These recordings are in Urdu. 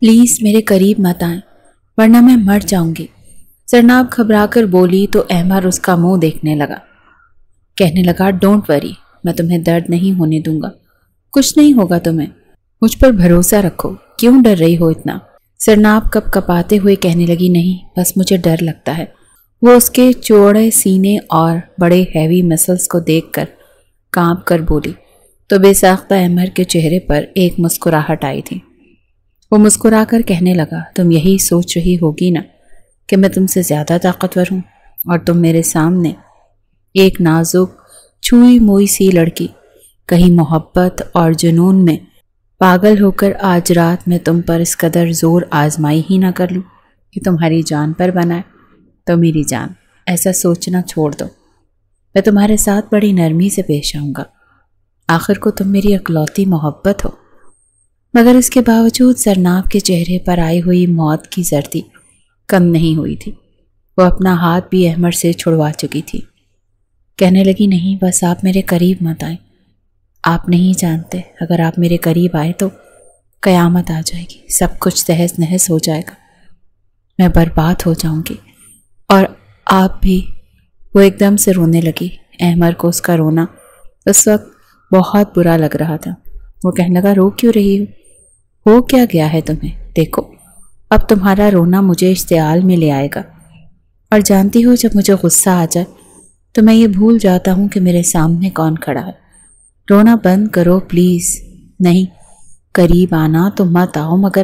پلیز میرے قریب مت آئیں ورنہ میں مر جاؤں گی۔ زرناب گھبرا کر بولی تو احمر اس کا منہ دیکھنے لگا، کہنے لگا ڈونٹ وری، میں تمہیں درد نہیں ہونے دوں گا، کچھ نہیں ہوگا تمہیں، مجھ پر بھروسہ رکھو، کیوں ڈر رہی ہو اتنا؟ زرناب کپ کپاتے ہوئے کہنے لگی نہیں، بس مجھے ڈر لگتا ہے۔ وہ اس کے چوڑے سینے اور بڑے ہیوی مسلز کو دیکھ کر کانپ کر بولی تو بے ساختہ احمر کے چہرے پر ایک مسکراہٹ آئی تھی۔ وہ مسکرا کر کہنے لگا تم یہی سوچ رہی ہوگی نا کہ میں تم سے زیادہ طاقتور ہوں اور تم میرے سامنے ایک نازک چھوئی موئی سی لڑکی، کہیں محبت اور جنون میں پاگل ہو کر آج رات میں تم پر اس قدر زور آزمائی ہی نہ کر لوں کہ تمہاری جان پر بنائے۔ تو میری جان، ایسا سوچنا چھوڑ دو، میں تمہارے ساتھ بڑی نرمی سے پیش آؤں گا، آخر کو تم میری اکلوتی محبت ہو۔ مگر اس کے باوجود زرناب کے چہرے پر آئی ہوئی موت کی زردی کم نہیں ہوئی تھی۔ وہ اپنا ہاتھ بھی احمر سے چھڑوا چکی تھی۔ کہنے لگی نہیں، بس آپ میرے قریب مت آئیں، آپ نہیں جانتے اگر آپ میرے قریب آئے تو قیامت آ جائے گی، سب کچھ تہس نہس ہو جائے گا، میں برباد ہو جاؤں گی اور آپ بھی۔ وہ ایک دم سے رونے لگی۔ احمر کو اس کا رونا اس وقت بہت برا لگ رہا تھا۔ وہ کہنے لگا رو کیوں رہی ہو کیا گیا ہے تمہیں؟ دیکھو اب تمہارا رونا مجھے اشتعال میں لے آئے گا، اور جانتی ہو جب مجھے غصہ آ جائے تو میں یہ بھول جاتا ہوں کہ میرے سامنے کون کھڑا ہے۔ رونا بند کرو پلیز، نہیں قریب آنا تو مت آؤ، مگر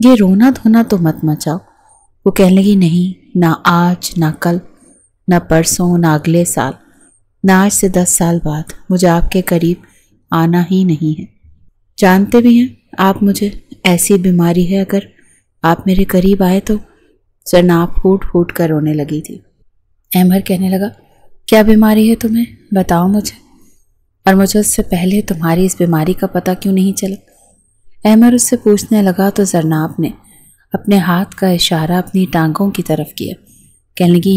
یہ رونا دھونا تو مت مچاؤ۔ وہ کہنے لگی نہیں، نہ آج، نہ کل، نہ پرسوں، نہ اگلے سال، نہ آج سے 10 سال بعد مجھے آپ کے قریب آنا ہی نہیں ہے۔ جانتے بھی ہیں آپ مجھے ایسی بیماری ہے اگر آپ میرے قریب آئے تو۔ زرناب پھوٹ پھوٹ کر رونے لگی تھی۔ احمر کہنے لگا کیا بیماری ہے تمہیں؟ بتاؤ مجھے، اور مجھے اس سے پہلے تمہاری اس بیماری کا پتہ کیوں نہیں چلا؟ احمر اس سے پوچھنے لگا تو زرناب نے اپنے ہاتھ کا اشارہ اپنی ٹانگوں کی طرف کیا، کہنے لگی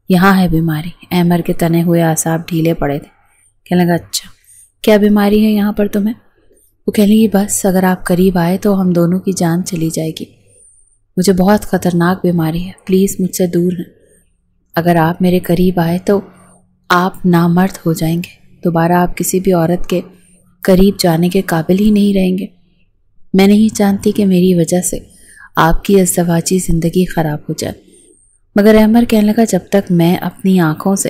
یہاں ہے بیماری۔ احمر کے تنے ہوئے اعصاب ڈھیلے پڑے تھے۔ کہنے لگا اچھا، کیا بیماری ہے یہاں پر تمہیں؟ وہ کہنے لگی بس اگر آپ قریب آئے تو ہم دونوں کی جان چلی جائے گی، مجھے بہت خطرناک بیماری ہے، پلیز مجھ سے دور ہیں، اگر آپ میرے قریب آئے تو آپ نامرد ہو جائیں گے، دوبارہ آپ کسی بھی عورت کے قریب جانے کے قابل ہی نہیں رہیں گے۔ میں نہیں چاہتی کہ میری وجہ سے آپ کی ازدواجی زندگی خراب ہو جائے۔ مگر احمر کہنے لگا جب تک میں اپنی آنکھوں سے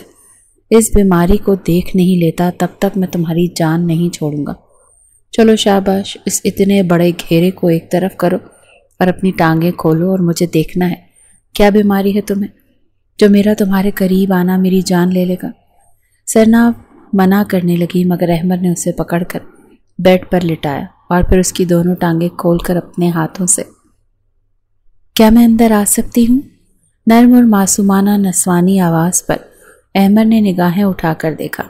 اس بیماری کو دیکھ نہیں لیتا تب تک میں تمہاری جان نہیں چھوڑوں گا۔ چلو شاباش، اس اتنے بڑے گھیرے کو ایک طرف کرو اور اپنی ٹانگیں کھولو اور مجھے دیکھنا ہے کیا بیماری ہے تمہیں جو میرا تمہارے قریب آنا میری جان لے لے گا۔ زرناب منع کرنے لگی مگر احمر نے اسے پکڑ کر بیڈ پر لٹایا اور پھر اس کی دونوں ٹانگیں کھول کر اپنے ہاتھوں سے کیا میں اندر آ سکتی ہوں؟ نرم اور معصومانہ نسوانی آواز پر احمر نے نگاہیں اٹھا کر دیکھا۔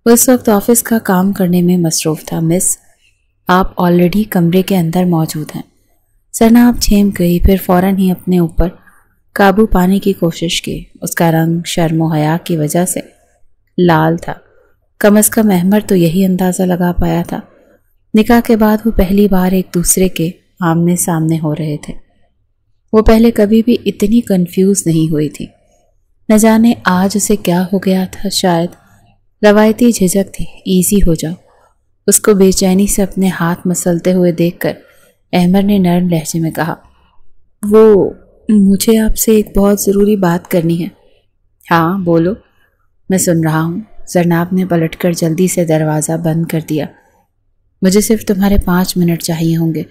وہ اس وقت آفس کا کام کرنے میں مصروف تھا۔ مس، آپ آلریڈی کمرے کے اندر موجود ہیں۔ زرناب چھیم گئی، پھر فوراً ہی اپنے اوپر قابو پانے کی کوشش کی۔ اس کا رنگ شرم و حیا کی وجہ سے لال تھا، کم از کم احمر تو یہی اندازہ لگا پایا تھا۔ نکاح کے بعد وہ پہلی بار ایک دوسرے کے آمنے سامنے ہو رہے تھے۔ وہ پہلے کبھی بھی اتنی کنفیوز نہیں ہوئی تھی۔ نہ جانے آج اسے کیا ہو گیا تھا، شاید روایتی جھجک تھی، ایزی ہو جاؤ۔ اس کو بے چینی سے اپنے ہاتھ مسلتے ہوئے دیکھ کر احمر نے نرم لہجے میں کہا مجھے آپ سے ایک بہت ضروری بات کرنی ہے۔ ہاں بولو، میں سن رہا ہوں۔ زرناب نے پلٹ کر جلدی سے دروازہ بند کر دیا۔ مجھے صرف تمہارے 5 منٹ چاہیے ہوں گے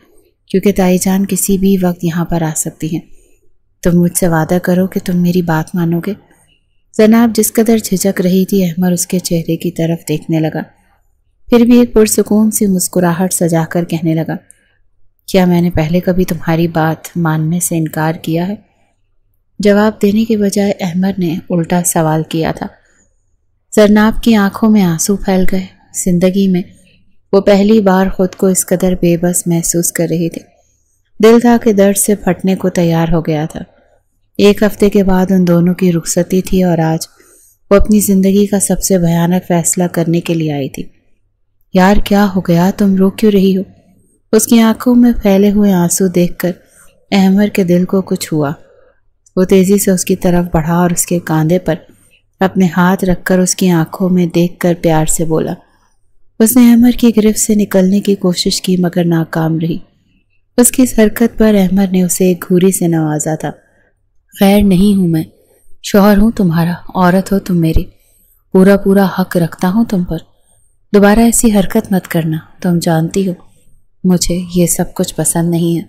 کیونکہ تائی جان کسی بھی وقت یہاں پر آ سکتی ہیں۔ تم مجھ سے وعدہ کرو کہ تم میری بات مانو گے؟ زرناب جس قدر جھجک رہی تھی، احمر اس کے چہرے کی طرف دیکھنے لگا، پھر بھی ایک پرسکون سی مسکراہٹ سجا کر کہنے لگا کیا میں نے پہلے کبھی تمہاری بات ماننے سے انکار کیا ہے؟ جواب دینے کے بجائے احمر نے الٹا سوال کیا تھا۔ زرناب کی آنکھوں میں آنسو پھیل گئے۔ زندگی میں وہ پہلی بار خود کو اس قدر بے بس محسوس کر رہی تھی۔ دل تھا کہ درد سے پھٹنے کو تیار ہو گیا تھا۔ 1 ہفتے کے بعد ان دونوں کی رخصتی تھی اور آج وہ اپنی زندگی کا سب سے بھیانک فیصلہ کرنے کے لیے آئی تھی۔ یار کیا ہو گیا، تم رو کیوں رہی ہو؟ اس کی آنکھوں میں پھیلے ہوئے آنسو دیکھ کر احمر کے دل کو کچھ ہوا۔ وہ تیزی سے اس کی طرف بڑھا اور اس کے کاندھے پر اپنے ہاتھ رکھ کر اس کی آنکھوں میں دیکھ کر پیار سے بولا۔ اس نے احمر کی گرفت سے نکلنے کی کوشش کی مگر ناکام رہی۔ اس کی اس حرکت پر احمر نے اسے ایک گھوری سے نوازا تھا۔ خیر نہیں ہوں میں، شوہر ہوں تمہارا، عورت ہو تم میری، پورا حق رکھتا ہوں تم پر۔ دوبارہ ایسی حرکت مت کرنا، تم جانتی ہو مجھے یہ سب کچھ پسند نہیں ہے۔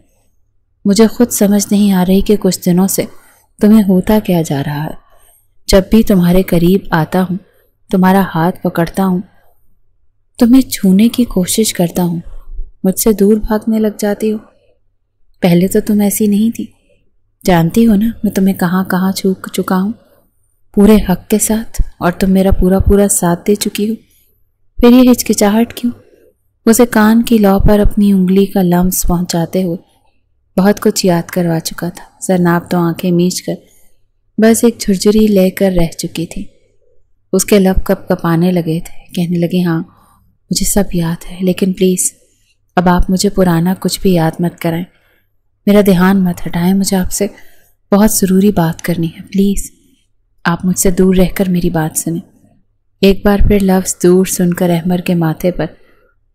مجھے خود سمجھ نہیں آ رہی کہ کچھ دنوں سے تمہیں ہوتا کیا جا رہا ہے۔ جب بھی تمہارے قریب آتا ہوں، تمہارا ہاتھ پکڑتا ہوں، تمہیں چھونے کی کوشش کرتا ہوں، مجھ سے دور بھاگنے لگ جاتی ہو۔ پہلے تو تم ایسی نہیں تھی، جانتی ہو نا میں تمہیں کہاں کہاں چھو چکا ہوں پورے حق کے ساتھ، اور تم میرا پورا ساتھ دے چکی ہو۔ پھر یہ ہچکچاہٹ کیوں؟ اسے کان کی لو پر اپنی انگلی کا لمس پہنچاتے ہوئے بہت کچھ یاد کروا چکا تھا۔ زرناب تو آنکھیں میچ کر بس ایک جھرجھری لے کر رہ چکی تھی۔ اس کے لب کپ کپانے لگے تھے، کہنے لگے ہاں مجھے سب یاد ہے، لیکن پلیز اب آپ مجھے پرانا کچھ بھی یاد مت کرائیں، میرا دھیان مت ہٹائیں، مجھے آپ سے بہت ضروری بات کرنی ہے، پلیز آپ مجھ سے دور رہ کر میری بات سنیں۔ ایک بار پھر لفظ دور سن کر احمر کے ماتھے پر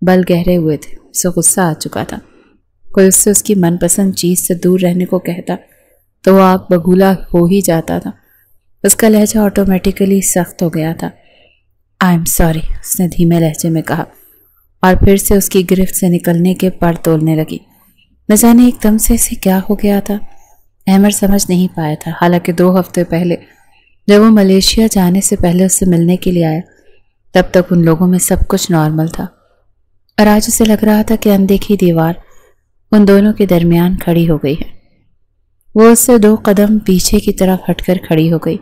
بل گہرے ہوئے تھے۔ اسے غصہ آ چکا تھا۔ کوئی اس سے اس کی من پسند چیز سے دور رہنے کو کہتا تو وہ آگ بگولا ہو ہی جاتا تھا۔ اس کا لہجہ آٹومیٹیکلی سخت ہو گیا تھا۔ آئی ایم سوری، اس نے دھیمے لہجے میں کہا، اور پھر سے اس کی گرفت سے نکلنے کے پر تولنے لگی۔ نہ جانے ایک دم سے اسے کیا ہو گیا تھا، احمر سمجھ نہیں پایا تھا۔ حالانکہ 2 ہفتے پہلے جب وہ ملیشیا جانے سے پہلے اس سے ملنے کے لیے آیا تب تک ان لوگوں میں سب کچھ نارمل تھا، اور آج اسے لگ رہا تھا کہ اندیکھی دیوار ان دونوں کے درمیان کھڑی ہو گئی ہے۔ وہ اس سے 2 قدم پیچھے کی طرف ہٹ کر کھڑی ہو گئی۔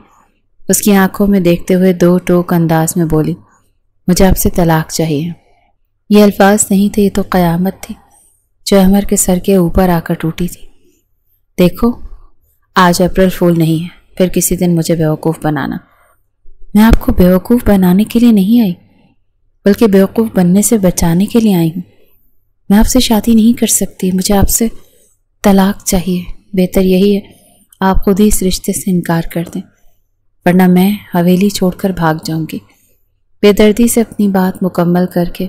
اس کی آنکھوں میں دیکھتے ہوئے 2 ٹوک انداز میں بولی، مجھے آپ سے طلاق چاہیے۔ یہ الفاظ نہیں تھے، یہ تو قیامت تھی جو احمر کے سر کے اوپر آ کر ٹوٹی تھی۔ دیکھو آج اپریل فول نہیں ہے، پھر کسی دن مجھے بیوقوف بنانا۔ میں آپ کو بیوقوف بنانے کے لیے نہیں آئی، بلکہ بیوقوف بننے سے بچانے کے لیے آئی ہوں۔ میں آپ سے شادی نہیں کر سکتی، مجھے آپ سے طلاق چاہیے۔ بہتر یہی ہے آپ خود ہی اس رشتے سے انکار کر دیں، ورنہ میں حویلی چھوڑ کر بھاگ جاؤں گی۔ بے دردی سے اپنی بات مکمل کر کے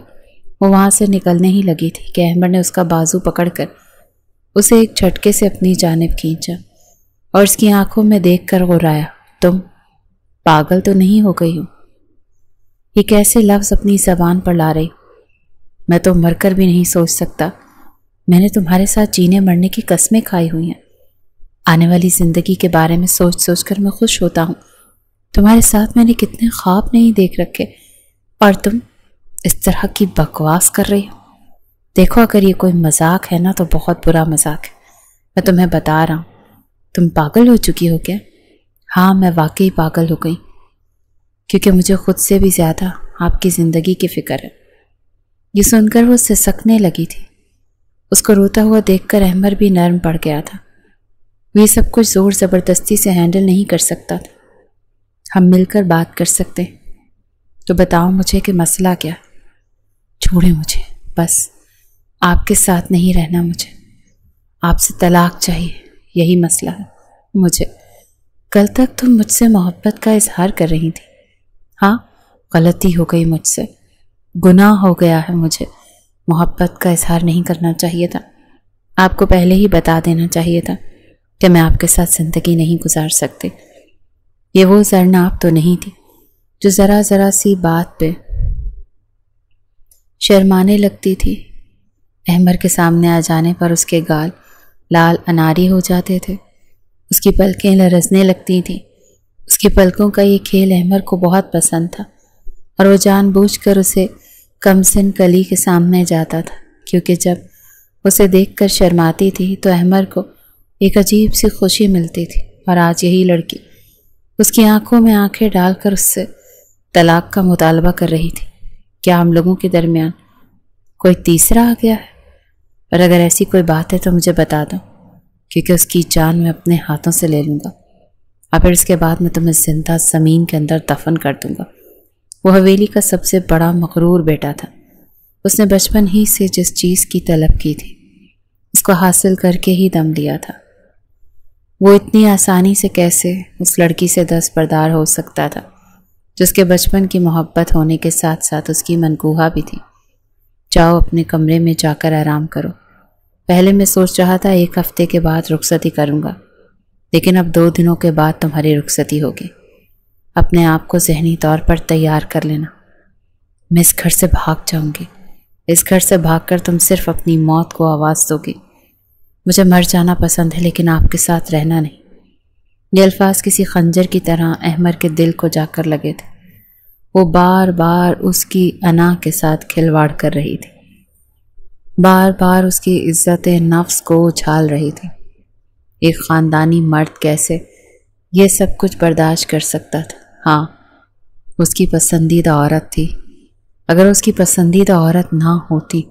وہ وہاں سے نکلنے ہی لگی تھی کہ احمد نے اس کا بازو پکڑ کر اسے ایک جھٹکے سے اپنی جانب کھینچا اور اس کی آنکھوں میں دیکھ کر غرایا، تم پاگل تو نہیں ہو گئی ہو؟ یہ کیسے لفظ اپنی زبان پر لا رہی؟ میں تو مر کر بھی نہیں سوچ سکتا، میں نے تمہارے ساتھ جینے مرنے کی قسمیں کھائی ہوئی ہیں۔ آنے والی زندگی کے بارے میں سوچ سوچ کر میں خوش ہوتا ہوں۔ تمہارے ساتھ میں نے کتنے خواب نہیں دیکھ رکھے، اور تم اس طرح کی بکواس کر رہی ہو۔ دیکھو اگر یہ کوئی مذاق ہے نا تو بہت برا مذاق ہے، میں تمہیں بتا رہا ہوں۔ تم پاگل ہو چکی ہو کیا؟ ہاں میں واقعی پاگل ہو گئی، کیونکہ مجھے خود سے بھی زیادہ آپ کی زندگی کی فکر ہے۔ یہ سن کر وہ سسکنے لگی تھی۔ اس کو روتا ہوا دیکھ کر احمر بھی نرم پڑ گیا تھا۔ وہ یہ سب کچھ زور زبردستی سے ہینڈل نہیں کر سکتا تھا۔ ہم مل کر بات کر سکتے، تو بتاؤ مجھے کہ مسئلہ کیا؟ چھوڑے مجھے، بس آپ کے ساتھ نہیں رہنا، مجھے آپ سے طلاق چاہیے، یہی مسئلہ ہے مجھے۔ کل تک تم مجھ سے محبت کا اظہار کر رہی تھی۔ ہاں غلطی ہو گئی مجھ سے، گناہ ہو گیا ہے، مجھے محبت کا اظہار نہیں کرنا چاہیے تھا۔ آپ کو پہلے ہی بتا دینا چاہیے تھا کہ میں آپ کے ساتھ زندگی نہیں گزار سکتی۔ یہ وہ زرناب تو نہیں تھی جو ذرا سی بات پہ شرمانے لگتی تھی۔ احمر کے سامنے آ جانے پر اس کے گال لال اناری ہو جاتے تھے، اس کی پلکیں لرزنے لگتی تھیں۔ اس کی پلکوں کا یہ کھیل احمر کو بہت پسند تھا، اور وہ جان بوجھ کر اسے کم سن کلی کے سامنے جاتا تھا، کیونکہ جب اسے دیکھ کر شرماتی تھی تو احمر کو ایک عجیب سی خوشی ملتی تھی۔ اور آج یہی لڑکی اس کی آنکھوں میں آنکھیں ڈال کر اس سے طلاق کا مطالبہ کر رہی تھی۔ کیا ہم لوگوں کے درمیان کوئی تیسرا آ گیا ہے؟ اور اگر ایسی کوئی بات ہے تو مجھے بتا دو، کیونکہ اس کی جان میں اپنے ہاتھوں سے لے لوں گا، اور پھر اس کے بعد میں تمہیں زندہ زمین کے اندر دفن کر دوں گا۔ وہ حویلی کا سب سے بڑا مغرور بیٹا تھا، اس نے بچپن ہی سے جس چیز کی طلب کی تھی اس کو حاصل کر کے ہی دم لیا تھا۔ وہ اتنی آسانی سے کیسے اس لڑکی سے دستبردار ہو سکتا تھا جس کے بچپن کی محبت ہونے کے ساتھ ساتھ اس کی منقوہہ بھی تھی۔ جاؤ اپنے کمرے میں جا کر آرام کرو۔ پہلے میں سوچ رہا تھا 1 ہفتے کے بعد رخصتی کروں گا، لیکن اب 2 دنوں کے بعد تمہاری رخصتی ہوگی۔ اپنے آپ کو ذہنی طور پر تیار کر لینا۔ میں اس گھر سے بھاگ جاؤں گی۔ اس گھر سے بھاگ کر تم صرف اپنی موت کو آواز دو گی۔ مجھے مر جانا پسند ہے لیکن آپ کے ساتھ رہنا نہیں۔ یہ الفاظ کسی خنجر کی طرح احمر کے دل کو جا کر لگے تھے۔ وہ بار بار اس کی انا کے ساتھ کھلواڑ کر رہی تھی، بار بار اس کی عزت نفس کو اچھال رہی تھی۔ ایک خاندانی مرد کیسے یہ سب کچھ برداشت کر سکتا تھا؟ ہاں، اس کی پسندیدہ عورت تھی۔ اگر اس کی پسندیدہ عورت نہ ہوتی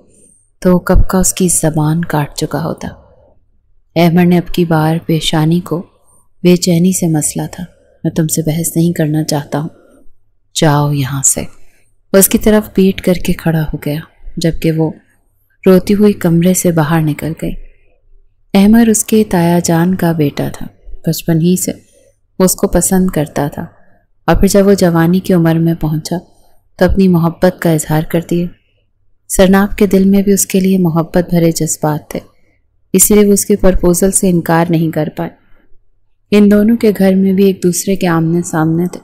تو کب کا اس کی زبان کاٹ چکا ہوتا۔ احمد نے اب کی بار پیشانی کو بے چینی سے مسلا تھا۔ میں تم سے بحث نہیں کرنا چاہتا ہوں، جاؤ یہاں سے۔ وہ اس کی طرف پیٹ کر کے کھڑا ہو گیا جبکہ وہ روتی ہوئی کمرے سے باہر نکل گئی۔ احمد اس کے تایا جان کا بیٹا تھا۔ بچپن ہی سے وہ اس کو پسند کرتا تھا اور پھر جب وہ جوانی کی عمر میں پہنچا تو اپنی محبت کا اظہار کر دیا۔ سرناب کے دل میں بھی اس کے لیے محبت بھرے جذبات تھے، اس لیے وہ اس کے پرپوزل سے انکار نہیں کر پائے۔ ان دونوں کے گھر میں بھی ایک دوسرے کے آمنے سامنے تھے۔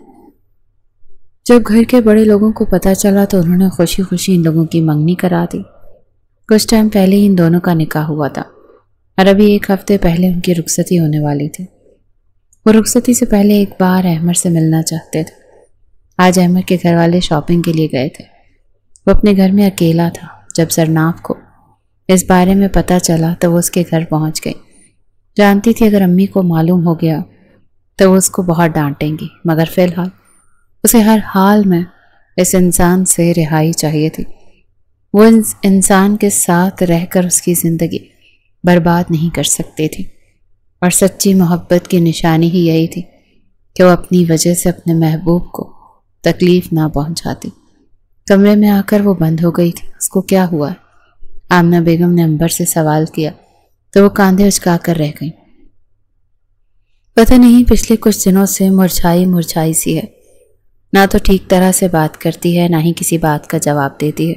جب گھر کے بڑے لوگوں کو پتہ چلا تو انہوں نے خوشی خوشی ان لوگوں کی منگنی کرا دی۔ کچھ ٹائم پہلے ہی ان دونوں کا نکاح ہوا تھا اور ابھی 1 ہفتے پہلے ان کی رخصتی ہونے والی تھی۔ وہ رخصتی سے پہلے ایک بار احمد سے ملنا چاہتے تھے۔ آج احمد کے گھر والے شاپنگ کے لیے گئے تھے۔ وہ اپنے گھر میں اکیلا تھا۔ جب سرناب کو اس بارے میں پتہ چلا تو وہ اس کے گھر پہنچ گئی۔ جانتی تھی اگر امی کو معلوم ہو گیا تو وہ اس کو بہت ڈانٹیں گی، مگر فی الحال اسے ہر حال میں اس انسان سے رہائی چاہیے تھی۔ وہ اس انسان کے ساتھ رہ کر اس کی زندگی برباد نہیں کر سکتی تھی، اور سچی محبت کی نشانی ہی یہی تھی کہ وہ اپنی وجہ سے اپنے محبوب کو تکلیف نہ پہنچاتی۔ کمرے میں آ کر وہ بند ہو گئی تھی۔ اس کو کیا ہوا ہے؟ آمنہ بیگم نے عنبر سے سوال کیا تو وہ کاندھے اچکا کر رہ گئی۔ پتہ نہیں، پچھلے کچھ دنوں سے مرجھائی سی ہے، نہ تو ٹھیک طرح سے بات کرتی ہے نہ ہی کسی بات کا جواب دیتی ہے۔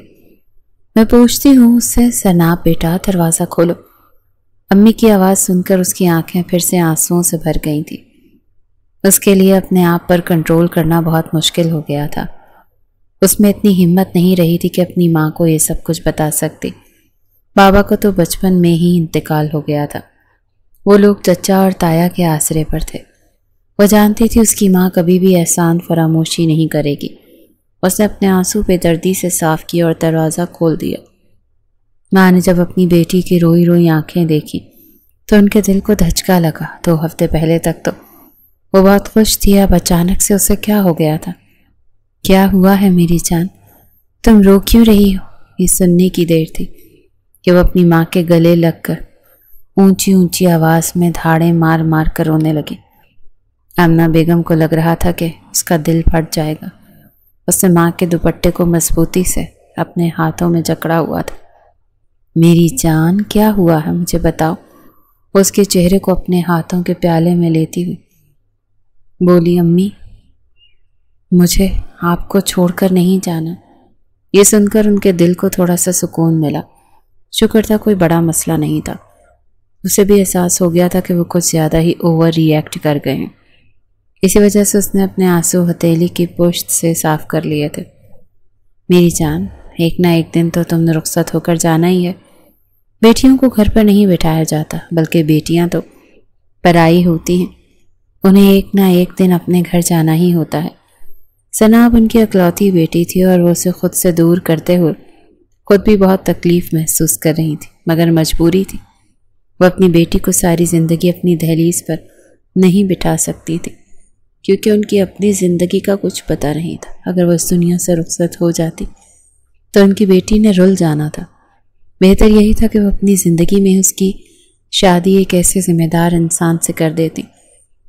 میں پوچھتی ہوں اس سے، سرناب بیٹا دروازہ کھولو۔ امی کی آواز سن کر اس کی آنکھیں پھر سے آنسوؤں سے بھر گئی تھیں۔ اس کے لیے اپنے آپ پر کنٹرول کرنا بہت مشکل ہو گیا تھا۔ اس میں اتنی ہمت نہیں رہی تھی کہ اپنی ماں کو یہ سب کچھ بتا سکتی۔ بابا کو تو بچپن میں ہی انتقال ہو گیا تھا۔ وہ لوگ چچا اور تایا کے آسرے پر تھے۔ وہ جانتی تھی اس کی ماں کبھی بھی احسان فراموشی نہیں کرے گی۔ اس نے اپنے آنسو بے دردی سے صاف کیا اور دروازہ کھول دیا۔ ماں نے جب اپنی بیٹی کی روئی روئی آنکھیں دیکھی تو ان کے دل کو دھچکا لگا۔ 2 ہفتے پہلے تک تو وہ بہت خوش تھی، اب اچانک سے اسے کیا ہو گیا تھا؟ کیا ہوا ہے میری جان؟ تم رو کیوں رہی ہو؟ یہ سننے کی دیر تھی کہ وہ اپنی ماں کے گلے لگ کر اونچی اونچی آواز میں دھاڑیں مار مار کر رونے لگی۔ آمنہ بیگم کو لگ رہا تھا کہ اس کا دل پھٹ جائے گا۔ اس نے ماں کے دوپٹے کو مضبوطی سے اپنے ہاتھوں میں جکڑا ہوا تھا۔ میری جان کیا ہوا ہے مجھے بتاؤ؟ وہ اس کے چہرے کو اپنے ہاتھوں کے پیالے میں لیتی ہوئی بولی، امی مجھے آپ کو چھوڑ کر نہیں جانا۔ یہ سن کر ان کے دل کو تھوڑا سا سکون ملا۔ شکر تھا کوئی بڑا مسئلہ نہیں تھا۔ اسے بھی احساس ہو گیا تھا کہ وہ کچھ زیادہ ہی اوور ری ایکٹ کر گئے ہیں۔ اسی وجہ سے اس نے اپنے آنسو ہتھیلی کی پشت سے صاف کر لیے تھے۔ میری جان، ایک نہ ایک دن تو تم نے رخصت ہو کر جانا ہی ہے۔ بیٹیوں کو گھر پر نہیں بٹھایا جاتا، بلکہ بیٹیاں تو پرائی ہوتی ہیں، انہیں ایک نہ ایک دن اپنے گھر جانا ہی ہوتا ہے۔ سرناب ان کی اکلوتی بیٹی تھی اور وہ اسے خود سے دور کرتے ہوئے خود بھی بہت تکلیف محسوس کر رہی تھی، مگر مجبوری تھی۔ وہ اپنی بیٹی کو ساری زندگی اپنی دہلیز پر نہیں بٹھا سکتی تھی، کیونکہ ان کی اپنی زندگی کا کچھ پتہ نہیں تھا۔ اگر وہ اس دنیا سے رخصت ہو جاتی تو ان کی بیٹی نے رل جانا تھا۔ بہتر یہی تھا کہ وہ اپنی زندگی میں اس کی شادی ایک ایسے ذمہ دار انسان سے کر دیتی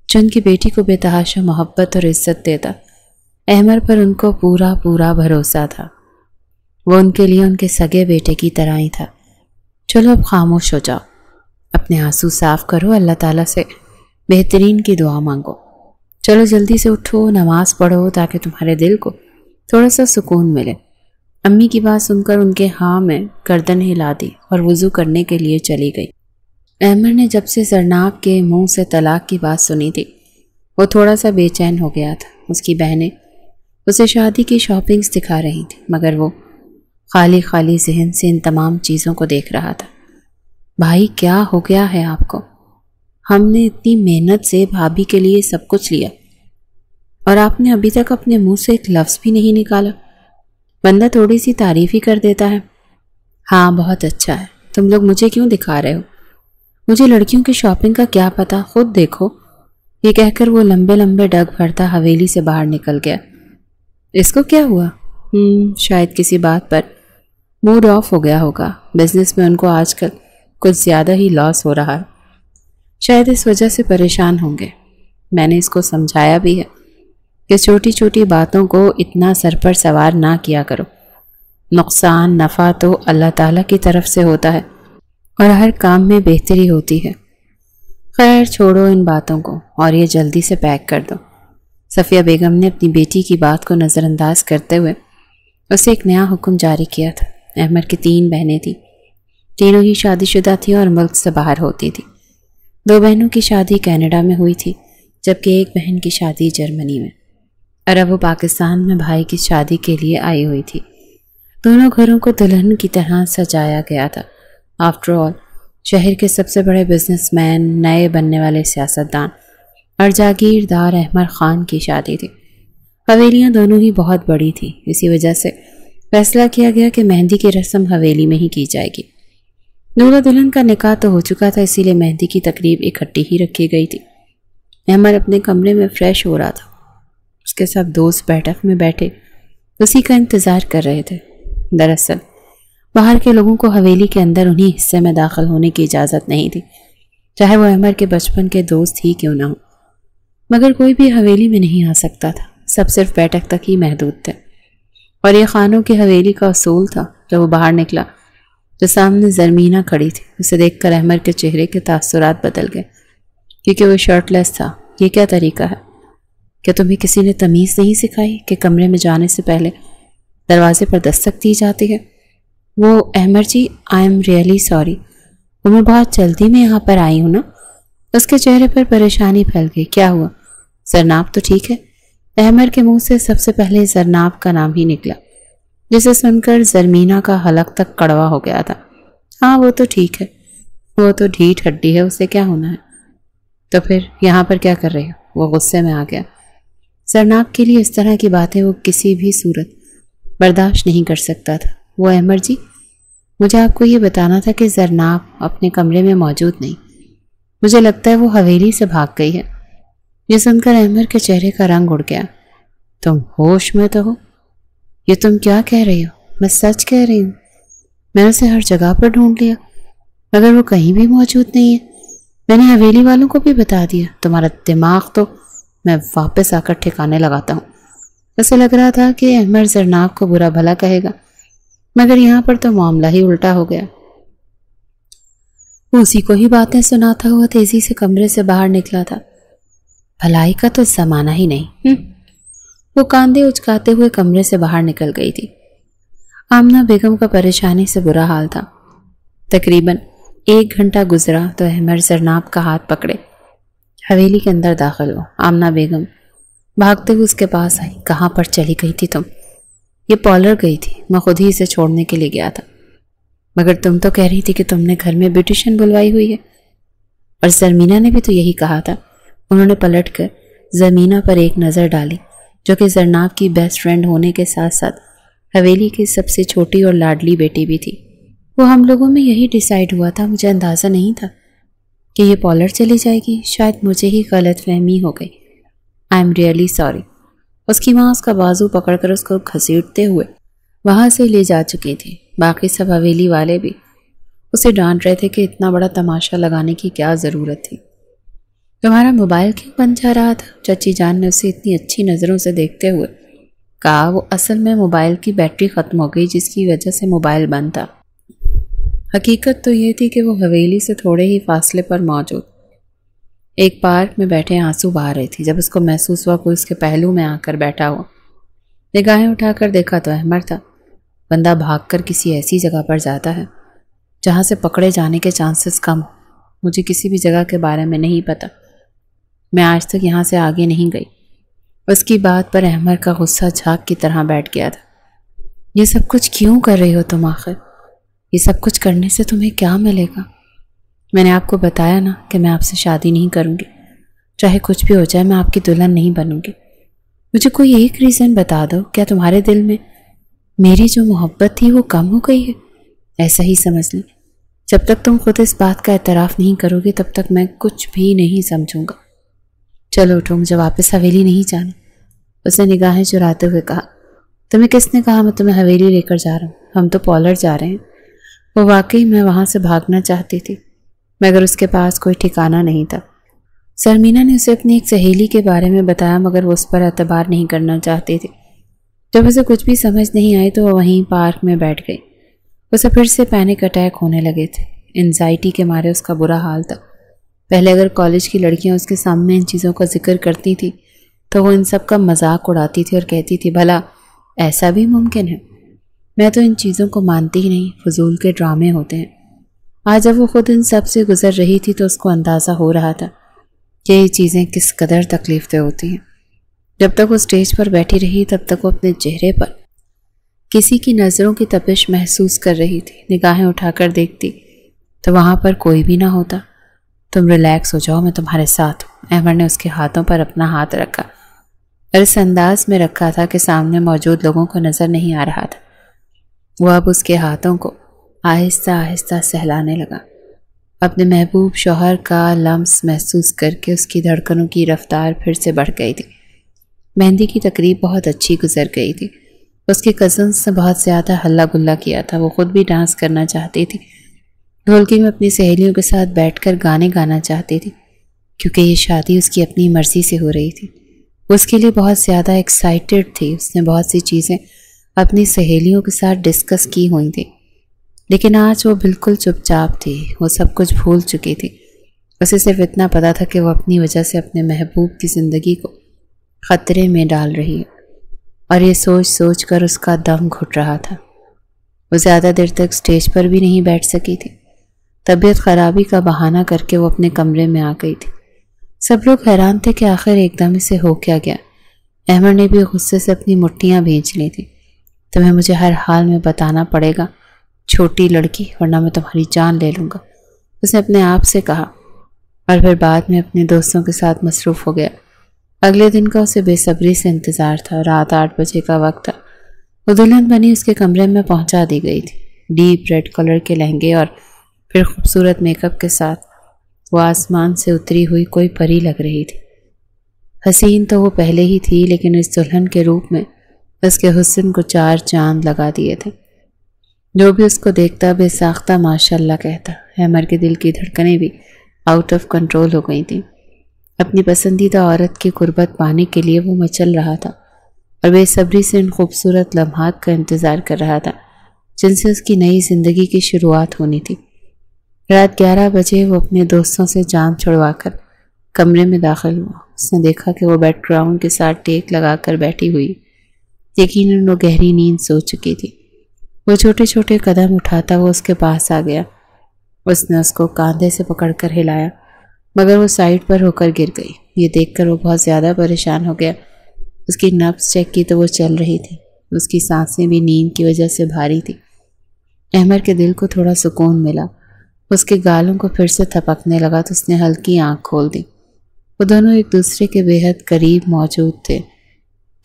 جو ان کی بیٹی کو بے تحاشا محبت اور عزت دیتا۔ احمد پر ان کو پورا بھروسہ تھا۔ وہ ان کے لیے ان کے سگے بیٹے کی طرح ہی تھا۔ چلو اب خاموش ہو جاؤ، اپنے آنسو صاف کرو، اللہ تعالیٰ سے بہترین کی دعا مانگو۔ چلو جلدی سے اٹھو، نماز پڑھو تاکہ تمہارے دل کو تھوڑا سا سکون ملے۔ امی کی بات سن کر ان کے ہاں میں گردن ہلا دی اور وضو کرنے کے لیے چلی گئی۔ احمد نے جب سے زرناب کے منہ سے طلاق کی بات سنی تھی وہ تھوڑا سا بے چین ہو گیا تھا۔ اس کی بہنیں اسے شادی کی شاپنگز دکھا رہی تھیں مگر وہ خالی خالی ذہن سے ان تمام چیزوں کو دیکھ رہا تھا۔ بھائی کیا ہو گیا ہے آپ کو؟ ہم نے اتنی محنت سے بھابھی کے لیے سب کچھ لیا اور آپ نے ابھی تک اپنے منہ سے ایک لفظ بھی نہیں نکالا۔ بندہ تھوڑی سی تعریف ہی کر دیتا ہے۔ ہاں بہت اچھا ہے، تم لوگ مجھے کیوں دکھا رہے ہو؟ مجھے لڑکیوں کی شاپنگ کا کیا پتا، خود دیکھو۔ یہ کہہ کر وہ لمبے لمبے ڈگ بھرتا حویلی سے باہر نکل گیا۔ اس کو کیا ہوا؟ شاید کسی بات پر موڈ آف ہو گیا ہوگا۔ بزنس میں ان کو آج کل کچھ زیادہ ہی لاس ہو رہا ہے، شاید اس وجہ سے پریشان ہوں گے۔ میں نے اس کو سمجھایا بھی ہے کہ چھوٹی چھوٹی باتوں کو اتنا سر پر سوار نہ کیا کرو، نقصان نفع تو اللہ تعالیٰ کی طرف سے ہوتا ہے اور ہر کام میں بہتری ہوتی ہے۔ خیر چھوڑو ان باتوں کو اور یہ جلدی سے پیک کر دو۔ صفیہ بیگم نے اپنی بیٹی کی بات کو نظر انداز کرتے ہوئے اسے ایک نیا حکم جاری کیا تھا۔ احمد کی 3 بہنیں تھیں، تینوں ہی شادی شدہ تھیں اور ملک سے باہر ہوتی تھیں۔ 2 بہنوں کی شادی کینیڈا میں ہوئی تھی جبکہ ایک بہن کی شادی جرمنی میں، اور اب وہ پاکستان میں بھائی کی شادی کے لیے آئی ہوئی تھی۔ دونوں گھروں کو دلہن کی طرح سجایا گیا تھا۔ آفٹر آل شہر کے سب سے بڑے بزنس مین، نئے بننے والے سیاستدان اور جاگیردار احمد خان کی شادی تھی۔ حویلیاں دونوں ہی بہت بڑی تھیں، اسی وجہ سے فیصلہ کیا گیا کہ مہندی کی رسم حویلی میں ہی کی جائے گی۔ دولہا دلہن کا نکاح تو ہو چکا تھا، اسی لیے مہندی کی تقریب اکٹھی ہی رکھی گئی تھی۔ احمد اپنے کمرے میں فریش ہو رہا تھا، اس کے ساتھ دوست بیٹھک میں بیٹھے اسی کا انتظار کر رہے تھے۔ دراصل باہر کے لوگوں کو حویلی کے اندر انہی حصے میں داخل ہونے کی اجازت نہیں تھی، چاہے وہ احمد کے بچپن کے دوست ہی کیوں نہ ہو، مگر کوئی بھی حویلی میں نہیں آ سکتا تھا، سب صرف بیٹھک تک ہی محدود تھے۔ اور یہ خانوں کی حویلی کا اصول تھا۔ جب وہ باہر نکلا تو سامنے زرمینہ کھڑی تھی، اسے دیکھ کر احمد کے چہرے کے تاثرات بدل گئے، کیونکہ وہ شرٹ لیس تھا۔ یہ کیا طریقہ ہے؟ کیا تمہیں کسی نے تمیز نہیں سکھائی کہ کمرے میں جانے سے پہلے دروازے پر دستک دی جاتی ہے؟ وہ احمد جی آئی ایم ریئلی سوری، میں بہت جلدی میں یہاں پر آئی ہوں نا۔ اس کے چہرے پر پریشانی پھیل گئی۔ کیا ہوا؟ زرناب تو ٹھیک ہے؟ احمد کے منہ سے سب سے پہلے زرناب کا نام ہی نکلا، جسے سن کر زرمینہ کا حلق تک کڑوا ہو گیا تھا۔ ہاں وہ تو ٹھیک ہے، وہ تو ڈھیٹ ہڈی ہے، اسے کیا ہونا ہے؟ تو پھر یہاں پر کیا کر رہے ہو؟ وہ غصے میں آ گیا۔ زرناب کے لیے اس طرح کی باتیں وہ کسی بھی صورت برداشت نہیں کر سکتا تھا۔ وہ احمد جی مجھے آپ کو یہ بتانا تھا کہ زرناب اپنے کمرے میں موجود نہیں، مجھے لگتا ہے وہ حویلی سے بھاگ گئی ہے۔ یہ سن کر احمد کے چہرے کا رنگ اڑ گیا۔ تم ہوش میں تو ہو؟ یہ تم کیا کہہ رہی ہو؟ میں سچ کہہ رہی ہوں، میں نے اسے ہر جگہ پر ڈھونڈ لیا مگر وہ کہیں بھی موجود نہیں ہے۔ میں نے حویلی والوں کو بھی بتا دیا۔ تمہارا دماغ تو میں واپس آ کر ٹھکانے لگاتا ہوں۔ اسے لگ رہا تھا کہ احمد زرناب کو برا بھلا کہے گا مگر یہاں پر تو معاملہ ہی الٹا ہو گیا۔ وہ اسی کو ہی باتیں سناتا ہوا تیزی سے کمرے سے باہر نکلا تھا۔ بھلائی کا تو زمانہ ہی نہیں۔ وہ کاندھے اچکاتے ہوئے کمرے سے باہر نکل گئی تھی۔ آمنہ بیگم کا پریشانی سے برا حال تھا۔ تقریباً 1 گھنٹہ گزرا تو احمد زرناب کا ہاتھ پکڑے حویلی کے اندر داخل ہو۔ آمنہ بیگم بھاگتے ہوئے اس کے پاس آئی۔ کہاں پر چلی گئی تھی تم؟ یہ پارلر گئی تھی، میں خود ہی اسے چھوڑنے کے لیے گیا تھا۔ مگر تم تو کہہ رہی تھی کہ تم نے گھر میں بیوٹیشین بلوائی ہوئی ہے، اور زرمینہ نے بھی تو یہی کہا تھا۔ انہوں نے پلٹ کر زرمینہ پر ایک نظر ڈالی جو کہ زرناب کی بیسٹ فرینڈ ہونے کے ساتھ ساتھ حویلی کی سب سے چھوٹی اور لاڈلی بیٹی بھی تھی۔ وہ ہم لوگوں میں یہی ڈیسائیڈ ہوا تھا، مجھے اندازہ نہیں تھا کہ یہ پارلر چلی جائے گی، شاید مجھے ہی غلط فہمی ہو گئی۔ I am really sorry. اس کی ماں اس کا بازو پکڑ کر اس کو گھسیٹتے ہوئے وہاں سے لے جا چکی تھی۔ باقی سب حویلی والے بھی اسے ڈانٹ رہے تھے کہ اتنا بڑا تماشا لگانے کی کیا ضرورت تھی۔ تمہارا موبائل کیوں بند جا رہا تھا؟ چچی جان نے اسے اتنی اچھی نظروں سے دیکھتے ہوئے کہا وہ اصل میں موبائل کی بیٹری ختم ہو گئی جس کی وجہ سے موبائل بند تھا۔ حقیقت تو یہ تھی کہ وہ حویلی سے تھوڑے ہی فاصلے پر موجود ایک پارک میں بیٹھے آنسو بہا رہی تھی۔ جب اس کو محسوس ہوا کوئی اس کے پہلو میں آ کر بیٹھا ہوا، نگاہیں اٹھا کر دیکھا تو احمر تھا۔ بندہ بھاگ کر کسی ایسی جگہ پر جاتا ہے جہاں سے پکڑے جانے کے چانسز کم ہو۔ مجھے کسی بھی جگہ کے بارے میں نہیں پتا، میں آج تک یہاں سے آگے نہیں گئی۔ اس کی بات پر احمر کا غصہ جھاگ کی طرح بیٹھ گیا تھا۔ یہ سب کچھ کیوں کر رہی ہو تم آخر؟ یہ سب کچھ کرنے سے تمہیں کیا ملے گا؟ میں نے آپ کو بتایا نا کہ میں آپ سے شادی نہیں کروں گی، چاہے کچھ بھی ہو جائے میں آپ کی دلہن نہیں بنوں گی۔ مجھے کوئی ایک ریزن بتا دو، کیا تمہارے دل میں میری جو محبت تھی وہ کم ہو گئی ہے؟ ایسا ہی سمجھ لیں، جب تک تم خود اس بات کا اعتراف نہیں کرو گے تب تک میں کچھ بھی نہیں سمجھوں گا۔ چلو اٹھو، مجھے واپس حویلی نہیں جانا۔ اس نے نگاہیں چراتے ہوئے کہا۔ تمہیں کس نے کہا میں تمہیں حویلی لے کر جا رہا ہوں؟ ہم تو پولر جا رہے ہیں۔ وہ واقعی میں وہاں سے بھاگنا چاہتی تھی مگر اس کے پاس کوئی ٹھکانہ نہیں تھا۔ سرمینا نے اسے اپنی ایک سہیلی کے بارے میں بتایا مگر وہ اس پر اعتبار نہیں کرنا چاہتی تھی۔ جب اسے کچھ بھی سمجھ نہیں آئی تو وہ وہیں پارک میں بیٹھ گئی۔ اسے پھر سے پینک اٹیک ہونے لگے تھے۔ انزائٹی کے مارے اس کا برا حال تھا۔ پہلے اگر کالج کی لڑکیاں اس کے سامنے ان چیزوں کا ذکر کرتی تھی تو وہ ان سب کا مذاق اڑاتی تھی اور کہتی تھی بھلا ایسا بھی ممکن ہے؟ میں تو ان چیزوں کو مانتی ہی نہیں، فضول کے ڈرامے ہوتے ہیں۔ آج جب وہ خود ان سب سے گزر رہی تھی تو اس کو اندازہ ہو رہا تھا کہ یہ چیزیں کس قدر تکلیف دہ ہوتی ہیں۔ جب تک وہ اسٹیج پر بیٹھی رہی تب تک وہ اپنے چہرے پر کسی کی نظروں کی تپش محسوس کر رہی تھی۔ نگاہیں اٹھا کر دیکھتی تو وہاں پر کوئی بھی نہ ہوتا۔ تم ریلیکس ہو جاؤ، میں تمہارے ساتھ ہوں۔ احمر نے اس کے ہاتھوں پر اپنا ہاتھ رکھا اور اس انداز میں رکھا تھا کہ سامنے موجود لوگوں کو نظر نہیں آ رہا تھا۔ وہ اب اس کے ہاتھوں کو آہستہ آہستہ سہلانے لگا، اپنے محبوب شوہر کا لمس محسوس کر کے اس کی دھڑکنوں کی رفتار پھر سے بڑھ گئی تھی۔ مہندی کی تقریب بہت اچھی گزر گئی تھی۔ اس کے کزنز نے بہت زیادہ ہلا گلا کیا تھا۔ وہ خود بھی ڈانس کرنا چاہتی تھی، ڈھولکی میں اپنی سہیلیوں کے ساتھ بیٹھ کر گانے گانا چاہتی تھی کیونکہ یہ شادی اس کی اپنی مرضی سے ہو رہی تھی۔ وہ اس کے لیے بہت زیادہ ایکسائٹڈ تھی۔ اس نے بہت سی چیزیں اپنی سہیلیوں کے ساتھ ڈسکس کی ہوئی تھیں لیکن آج وہ بالکل چپ چاپ تھی۔ وہ سب کچھ بھول چکی تھی۔ اسے صرف اتنا پتا تھا کہ وہ اپنی وجہ سے اپنے محبوب کی زندگی کو خطرے میں ڈال رہی ہے اور یہ سوچ سوچ کر اس کا دم گھٹ رہا تھا۔ وہ زیادہ دیر تک سٹیج پر بھی نہیں بیٹھ سکی تھی۔ طبیعت خرابی کا بہانہ کر کے وہ اپنے کمرے میں آ گئی تھی۔ سب لوگ حیران تھے کہ آخر ایک دم اسے ہو کیا گیا۔ احمر نے بھی غصے سے اپنی مٹھیاں بھینچ لی تھیں۔ تمہیں مجھے ہر حال میں بتانا پڑے گا چھوٹی لڑکی، ورنہ میں تمہاری جان لے لوں گا، اس نے اپنے آپ سے کہا اور پھر بعد میں اپنے دوستوں کے ساتھ مصروف ہو گیا۔ اگلے دن کا اسے بے صبری سے انتظار تھا۔ رات 8 بجے کا وقت تھا۔ وہ دلہن بنی اس کے کمرے میں پہنچا دی گئی تھی، ڈیپ ریڈ کلر کے لہنگے اور پھر خوبصورت میک اپ کے ساتھ۔ وہ آسمان سے اتری ہوئی کوئی پری لگ رہی تھی۔ حسین تو وہ پہلے ہی تھی لیکن اس دلہن کے روپ میں اس کے حسن کو 4 چاند لگا دیے تھے۔ جو بھی اس کو دیکھتا بے ساختہ ماشاء اللہ کہتا۔ احمر کے دل کی دھڑکنیں بھی آؤٹ آف کنٹرول ہو گئی تھیں۔ اپنی پسندیدہ عورت کی قربت پانے کے لیے وہ مچل رہا تھا اور بے صبری سے ان خوبصورت لمحات کا انتظار کر رہا تھا جن سے اس کی نئی زندگی کی شروعات ہونی تھی۔ رات 11 بجے وہ اپنے دوستوں سے جان چھڑوا کر کمرے میں داخل ہوا۔ اس نے دیکھا کہ وہ بیک گراؤنڈ کے ساتھ ٹیک لگا کر بیٹھی ہوئی، یقیناً وہ گہری نیند سو چکی تھی۔ وہ چھوٹے چھوٹے قدم اٹھاتا وہ اس کے پاس آ گیا۔ اس نے اس کو کاندھے سے پکڑ کر ہلایا مگر وہ سائیڈ پر ہو کر گر گئی۔ یہ دیکھ کر وہ بہت زیادہ پریشان ہو گیا۔ اس کی نبض چیک کی تو وہ چل رہی تھی۔ اس کی سانسیں بھی نیند کی وجہ سے بھاری تھی۔ احمر کے دل کو تھوڑا سکون ملا۔ اس کے گالوں کو پھر سے تھپکنے لگا تو اس نے ہلکی آنکھ کھول دی۔ وہ دونوں ایک دوسرے کے بے حد قریب موجود تھے۔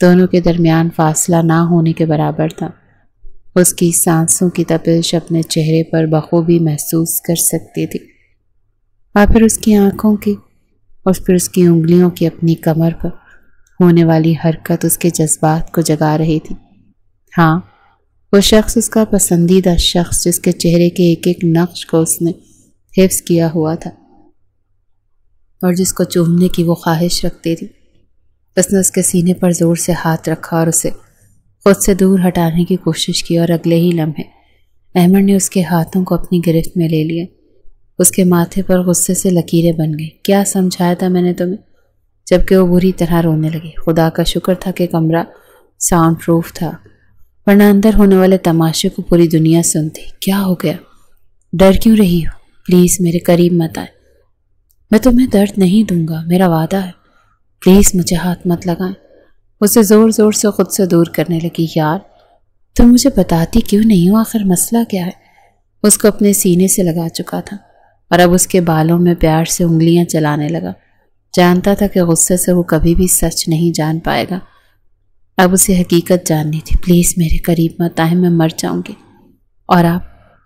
دونوں کے درمیان فاصلہ نہ ہونے کے برابر تھا۔ اس کی سانسوں کی تپش اپنے چہرے پر بخوبی محسوس کر سکتی تھی اور پھر اس کی آنکھوں کی اور پھر اس کی انگلیوں کی اپنی کمر پر ہونے والی حرکت اس کے جذبات کو جگا رہی تھی۔ ہاں، وہ شخص اس کا پسندیدہ شخص جس کے چہرے کے ایک ایک نقش کو اس نے حفظ کیا ہوا تھا اور جس کو چومنے کی وہ خواہش رکھتی تھی۔ اس نے اس کے سینے پر زور سے ہاتھ رکھا اور اسے خود سے دور ہٹانے کی کوشش کی اور اگلے ہی لمحے احمد نے اس کے ہاتھوں کو اپنی گرفت میں لے لیا۔ اس کے ماتھے پر غصے سے لکیریں بن گئی۔ کیا سمجھایا تھا میں نے تمہیں؟ جبکہ وہ بری طرح رونے لگی۔ خدا کا شکر تھا کہ کمرہ ساؤنڈ پروف تھا، ورنہ اندر ہونے والے تماشے کو پوری دنیا سنتی۔ کیا ہو گیا؟ ڈر کیوں رہی ہو؟ پلیز میرے قریب مت آئے۔ میں تمہیں درد نہیں دوں گا، میرا وعدہ ہے۔ پلیز مجھے ہاتھ مت لگائیں۔ اسے زور زور سے خود سے دور کرنے لگی۔ یار تم مجھے بتاتی کیوں نہیں ہو؟ آخر مسئلہ کیا ہے؟ اس کو اپنے سینے سے لگا چکا تھا اور اب اس کے بالوں میں پیار سے انگلیاں چلانے لگا۔ جانتا تھا کہ غصے سے وہ کبھی بھی سچ نہیں جان پائے گا، اب اسے حقیقت جاننی تھی۔ پلیز میرے قریب مت آئیں، میں مر جاؤں گی، اور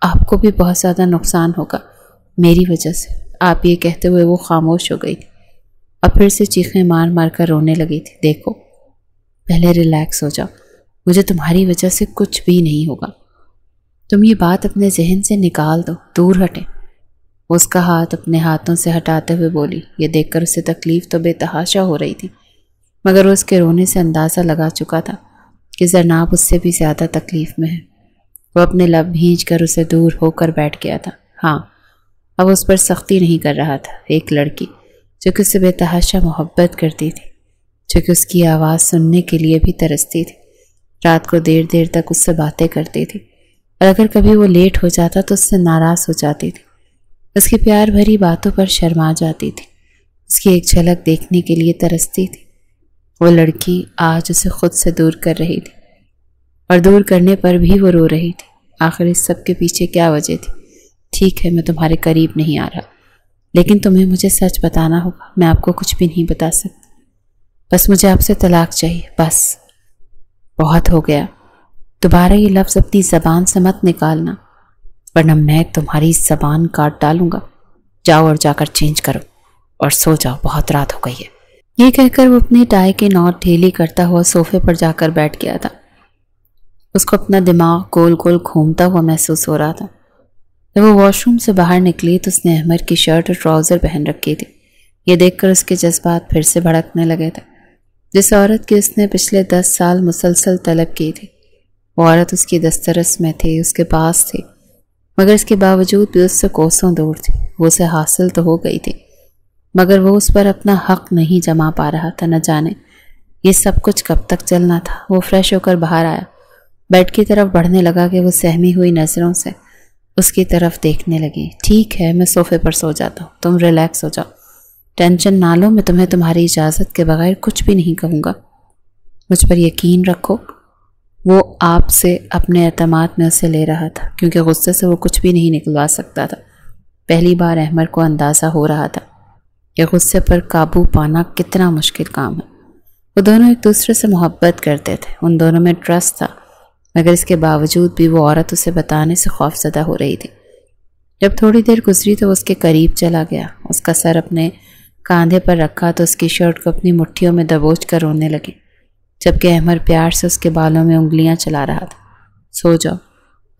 آپ کو بھی بہت زیادہ نقصان ہوگا میری وجہ سے۔ آپ یہ کہتے ہوئے وہ خاموش ہو گئی تھی اور پھر سے چیخیں مار مار کر رونے لگی تھی۔ دیکھو پہلے ریلیکس ہو جاؤ، مجھے تمہاری وجہ سے کچھ بھی نہیں ہوگا۔ تم یہ بات اپنے ذہن سے نکال دو، دور ہٹیں۔ اس کا ہاتھ اپنے ہاتھوں سے ہٹاتے ہوئے بولی۔ یہ دیکھ کر اسے تکلیف تو بے تحاشا ہو رہی تھی، مگر وہ اس کے رونے سے اندازہ لگا چکا تھا کہ زرناب اس سے بھی زیادہ تکلیف میں ہے۔ وہ اپنے لب بھینچ کر اسے دور ہو کر بیٹھ گیا تھا۔ ہاں اب اس پر سختی نہیں کر رہا تھا۔ ایک لڑکی جو کہ اسے بے تحاشا محبت کرتی تھی، جو کہ اس کی آواز سننے کے لیے بھی ترستی تھی، رات کو دیر دیر تک اس سے باتیں کرتی تھی، اور اگر کبھی وہ لیٹ ہو جاتا تو اس سے ناراض ہو جاتی تھی، اس کی پیار بھری باتوں پر شرما جاتی تھی، اس کی ایک جھلک دیکھنے کے لیے ترستی تھی۔ وہ لڑکی آج اسے خود سے دور کر رہی تھی، اور دور کرنے پر بھی وہ رو رہی تھی۔ آخر اس سب کے پیچھے کیا وجہ تھی؟ ٹھیک ہے میں تمہارے قریب نہیں آ رہا، لیکن تمہیں مجھے سچ بتانا ہوگا۔ میں آپ کو کچھ بھی نہیں بتا سکتی، بس مجھے آپ سے طلاق چاہیے، بس بہت ہو گیا۔ دوبارہ یہ لفظ اپنی زبان سے مت نکالنا، ورنہ میں تمہاری زبان کاٹ ڈالوں گا۔ جاؤ اور جا کر چینج کرو اور سو جاؤ، بہت رات ہو گئی ہے۔ یہ کہہ کر وہ اپنی ٹائی کی نوٹ ڈھیلی کرتا ہوا صوفے پر جا کر بیٹھ گیا تھا۔ اس کو اپنا دماغ گول گول گھومتا ہوا محسوس ہو رہا تھا۔ جب وہ واش روم سے باہر نکلی تو اس نے احمد کی شرٹ اور ٹراؤزر پہن رکھی تھی۔ یہ دیکھ کر اس کے جذبات پھر سے بھڑکنے لگے تھے۔ جس عورت کی اس نے پچھلے 10 سال مسلسل طلب کی تھی، وہ عورت اس کی دسترس میں تھی، اس کے پاس تھی، مگر اس کے باوجود بھی اس سے کوسوں دور تھی۔ وہ اسے حاصل تو ہو گئی تھی، مگر وہ اس پر اپنا حق نہیں جما پا رہا تھا۔ نہ جانے یہ سب کچھ کب تک چلنا تھا۔ وہ فریش ہو کر باہر آیا، بیڈ کی طرف بڑھنے لگا کہ وہ سہمی ہوئی نظروں سے اس کی طرف دیکھنے لگی۔ ٹھیک ہے میں صوفے پر سو جاتا ہوں، تم ریلیکس ہو جاؤ، ٹینشن نہ لو، میں تمہیں تمہاری اجازت کے بغیر کچھ بھی نہیں کہوں گا، مجھ پر یقین رکھو۔ وہ آپ سے اپنے اعتماد میں اسے لے رہا تھا، کیونکہ غصے سے وہ کچھ بھی نہیں نکلوا سکتا تھا۔ پہلی بار احمد کو اندازہ ہو رہا تھا کہ غصے پر قابو پانا کتنا مشکل کام ہے۔ وہ دونوں ایک دوسرے سے محبت کرتے تھے، ان دونوں میں ٹرسٹ تھا، مگر اس کے باوجود بھی وہ عورت اسے بتانے سے خوفزدہ ہو رہی تھی۔ جب تھوڑی دیر گزری تو وہ اس کے قریب چلا گیا، اس کا سر اپنے کاندھے پر رکھا تو اس کی شرٹ کو اپنی مٹھیوں میں دبوچ کر رونے لگی، جبکہ احمد پیار سے اس کے بالوں میں انگلیاں چلا رہا تھا۔ سو جاؤ،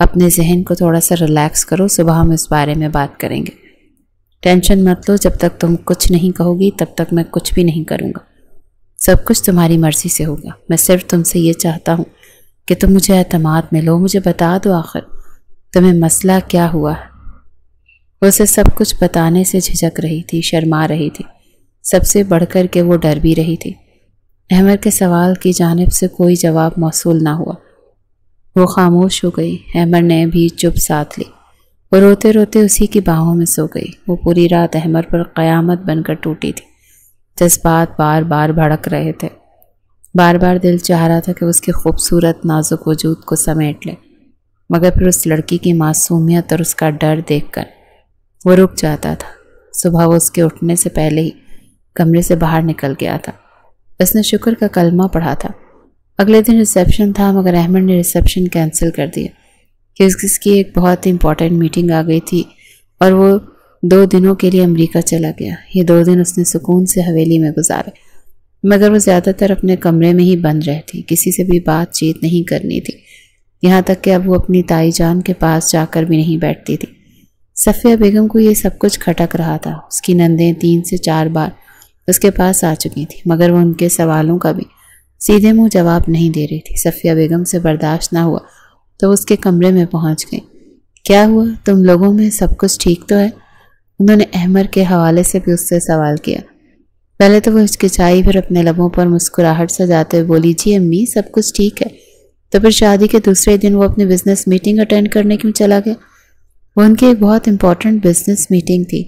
اپنے ذہن کو تھوڑا سا ریلیکس کرو، صبح ہم اس بارے میں بات کریں گے۔ ٹینشن مت لو، جب تک تم کچھ نہیں کہو گی تب تک میں کچھ بھی نہیں کروں گا، سب کچھ تمہاری مرضی سے ہوگا۔ میں صرف تم سے یہ چاہتا ہوں کہ تم مجھے اعتماد میں لو، مجھے بتا دو آخر تمہیں مسئلہ کیا ہوا ہے۔ وہ اسے سب کچھ بتانے سے جھجک رہی تھی، شرما رہی تھی، سب سے بڑھ کر کے وہ ڈر بھی رہی تھی۔ احمد کے سوال کی جانب سے کوئی جواب موصول نہ ہوا، وہ خاموش ہو گئی۔ احمد نے بھی چپ ساتھ لی، وہ روتے روتے اسی کی باہوں میں سو گئی۔ وہ پوری رات احمد پر قیامت بن کر ٹوٹی تھی، جذبات بار بار بھڑک رہے تھے، بار بار دل چاہ رہا تھا کہ اس کے خوبصورت نازک وجود کو سمیٹ لے، مگر پھر اس لڑکی کی معصومیت اور اس کا ڈر دیکھ کر وہ رک جاتا تھا۔ صبح وہ اس کے اٹھنے سے پہلے ہی کمرے سے باہر نکل گیا تھا۔ اس نے شکر کا کلمہ پڑھا تھا۔ اگلے دن ریسیپشن تھا، مگر احمد نے ریسیپشن کینسل کر دیا کہ اس کی ایک بہت امپورٹنٹ میٹنگ آ گئی تھی اور وہ 2 دنوں کے لیے امریکہ چلا گیا۔ یہ 2 دن اس نے سکون سے حویلی میں گزارے، مگر وہ زیادہ تر اپنے کمرے میں ہی بند رہتی، کسی سے بھی بات چیت نہیں کرنی تھی، یہاں تک کہ اب وہ اپنی تائی جان کے پاس جا کر بھی نہیں بیٹھتی تھی۔ صفیہ بیگم کو یہ سب کچھ کھٹک رہا تھا۔ اس کی نندیں 3 سے 4 بار اس کے پاس آ چکی تھیں، مگر وہ ان کے سوالوں کا بھی سیدھے منہ جواب نہیں دے رہی تھی۔ صفیہ بیگم سے برداشت نہ ہوا تو اس کے کمرے میں پہنچ گئی۔ کیا ہوا؟ تم لوگوں میں سب کچھ ٹھیک تو ہے؟ انہوں نے احمر کے حوالے سے بھی اس سے سوال کیا۔ پہلے تو وہ ہچکچائی، پھر اپنے لبوں پر مسکراہٹ سجاتے ہوئے بولی، جی امی سب کچھ ٹھیک ہے۔ تو پھر شادی کے دوسرے دن وہ اپنی بزنس میٹنگ اٹینڈ کرنے کیوں چلا گیا؟ وہ ان کی ایک بہت امپورٹنٹ بزنس میٹنگ تھی،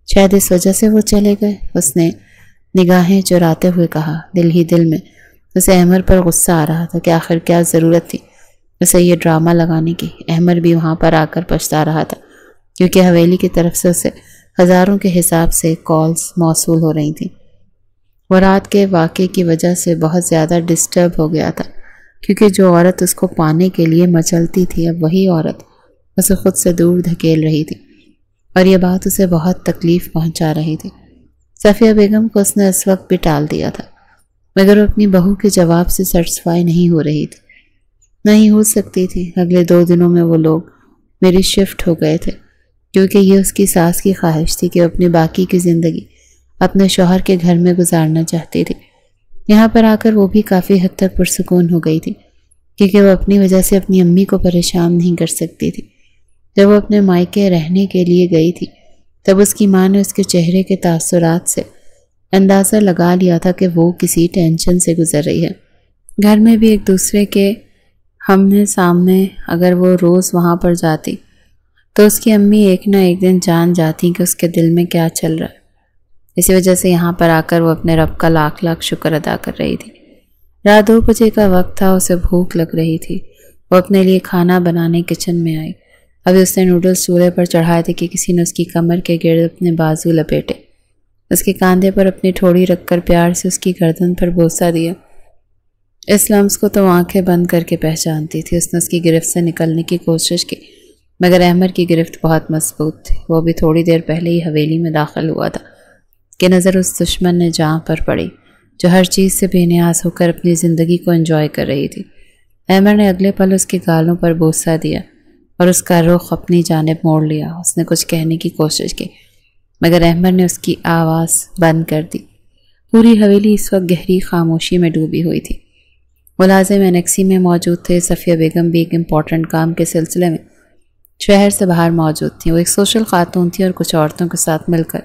شاید اس وجہ سے وہ چلے گئے، اس نے نگاہیں چراتے ہوئے کہا۔ دل ہی دل میں اسے احمر پر غصہ آ رہا تھا کہ آخر کیا ضرورت تھی اسے یہ ڈرامہ لگانے کی۔ احمر بھی وہاں پر آ کر پچھتا رہا تھا کیونکہ حویلی کی طرف سے اسے ہزاروں کے حساب سے کالز موصول ہو رہی تھیں۔ وہ رات کے واقعے کی وجہ سے بہت زیادہ ڈسٹرب ہو گیا تھا کیونکہ جو عورت اس کو پانے کے لیے مچلتی تھی اب وہی عورت اسے خود سے دور دھکیل رہی تھی، اور یہ بات اسے بہت تکلیف پہنچا رہی تھی۔ صفیہ بیگم کو اس نے اس وقت بھی ٹال دیا تھا، مگر وہ اپنی بہو کے جواب سے سیٹسفائی نہیں ہو رہی تھی۔ نہیں ہو سکتی تھی۔ اگلے 2 دنوں میں وہ لوگ میری شفٹ ہو گئے تھے کیونکہ یہ اس کی ساس کی خواہش تھی کہ وہ اپنی باقی کی زندگی اپنے شوہر کے گھر میں گزارنا چاہتی تھی۔ یہاں پر آ کر وہ بھی کافی حد تک پرسکون ہو گئی تھی کیونکہ وہ اپنی وجہ سے اپنی امی کو پریشان نہیں کر سکتی تھی۔ جب وہ اپنے مائکے رہنے کے لیے گئی تھی تب اس کی ماں نے اس کے چہرے کے تاثرات سے اندازہ لگا لیا تھا کہ وہ کسی ٹینشن سے گزر رہی ہے۔ گھر میں بھی ایک دوسرے کے ہمنے سامنے اگر وہ روز وہاں پر جاتی تو اس کی امی ایک نہ ایک دن جان جاتی کہ اس کے دل میں کیا چل رہا ہے۔ اسی وجہ سے یہاں پر آ کر وہ اپنے رب کا لاکھ لاکھ شکر ادا کر رہی تھی۔ رات 2 بجے کا وقت تھا، اسے بھوک لگ رہی تھی۔ وہ اپنے لیے کھانا بنانے کچن میں آئی۔ ابھی اس نے نوڈلز چولہے پر چڑھائے تھے کہ کسی نے اس کی کمر کے گرد اپنے بازو لپیٹے، اس کے کاندھے پر اپنی ٹھوڑی رکھ کر پیار سے اس کی گردن پر بوسہ دیا۔ اس لمس کو تو آنکھیں بند کر کے پہچانتی تھی۔ اس نے اس کی گرفت سے نکلنے کی کوشش کی مگر احمر کی گرفت بہت مضبوط تھی۔ وہ بھی تھوڑی دیر پہلے ہی حویلی میں داخل ہوا تھا کہ نظر اس دشمن نے جہاں پر پڑی جو ہر چیز سے بے نیاز ہو کر اپنی زندگی کو انجوائے کر رہی تھی۔ احمر نے اگلے پل اس کے گالوں پر بوسہ دیا اور اس کا رخ اپنی جانب موڑ لیا۔ اس نے کچھ کہنے کی کوشش کی مگر احمر نے اس کی آواز بند کر دی۔ پوری حویلی اس وقت گہری خاموشی میں ڈوبی ہوئی تھی۔ ملازم انیکسی میں موجود تھے۔ صفیہ بیگم بھی ایک امپورٹنٹ کام کے سلسلے میں شہر سے باہر موجود تھیں۔ وہ ایک سوشل خاتون تھی اور کچھ عورتوں کے ساتھ مل کر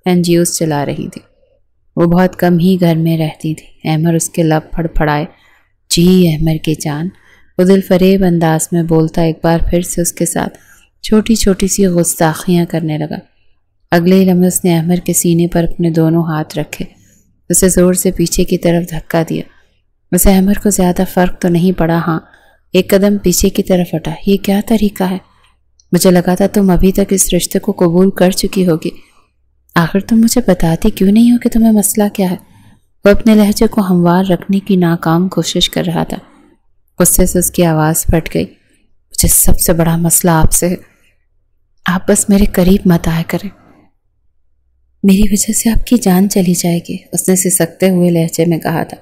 NGOs چلا رہی تھی۔ وہ بہت کم ہی گھر میں رہتی تھی۔ احمر اس کے لب پھڑ پھڑائے۔ جی احمر کی جان، وہ دل فریب انداز میں بولتا ایک بار پھر سے اس کے ساتھ چھوٹی چھوٹی سی گستاخیاں کرنے لگا۔ اگلے ہی لمحے اس نے احمر کے سینے پر اپنے دونوں ہاتھ رکھے، اسے زور سے پیچھے کی طرف دھکا دیا۔ اسے احمر کو زیادہ فرق تو نہیں پڑا، ہاں ایک قدم پیچھے کی طرف ہٹا۔ یہ کیا طریقہ ہے؟ مجھے لگا تھا تم ابھی تک اس رشتے کو قبول کر چکی ہوگی۔ آخر تم مجھے بتاتی کیوں نہیں ہو کہ تمہیں مسئلہ کیا ہے؟ وہ اپنے لہجے کو ہموار رکھنے کی ناکام کوشش کر رہا تھا۔ غصے سے اس کی آواز پھٹ گئی۔ مجھے سب سے بڑا مسئلہ آپ سے ہے، آپ بس میرے قریب مت آیا کریں، میری وجہ سے آپ کی جان چلی جائے گی، اس نے سسکتے ہوئے لہجے میں کہا تھا۔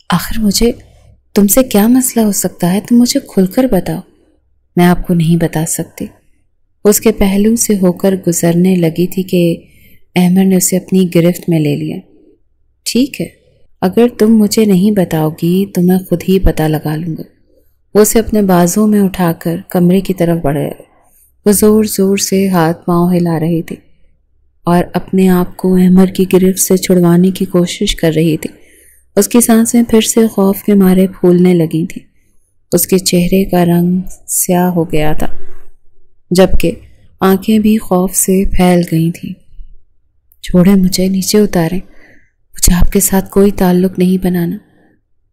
آخر مجھے تم سے کیا مسئلہ ہو سکتا ہے؟ تم مجھے کھل کر بتاؤ۔ میں آپ کو نہیں بتا سکتی۔ اس کے پہلو سے ہو کر گزرنے لگی تھی کہ احمر نے اسے اپنی گرفت میں لے لیا۔ ٹھیک ہے، اگر تم مجھے نہیں بتاؤ گی تو میں خود ہی پتہ لگا لوں گا۔ وہ اسے اپنے بازو میں اٹھا کر کمرے کی طرف بڑھے۔ وہ زور زور سے ہاتھ پاؤں ہلا رہی تھی اور اپنے آپ کو احمر کی گرفت سے چھڑوانے کی کوشش کر رہی تھی۔ اس کی سانسیں پھر سے خوف کے مارے پھولنے لگی تھیں۔ اس کے چہرے کا رنگ سیاہ ہو گیا تھا جبکہ آنکھیں بھی خوف سے پھیل گئی تھیں۔ چھوڑیں مجھے، نیچے اتاریں، مجھے آپ کے ساتھ کوئی تعلق نہیں بنانا،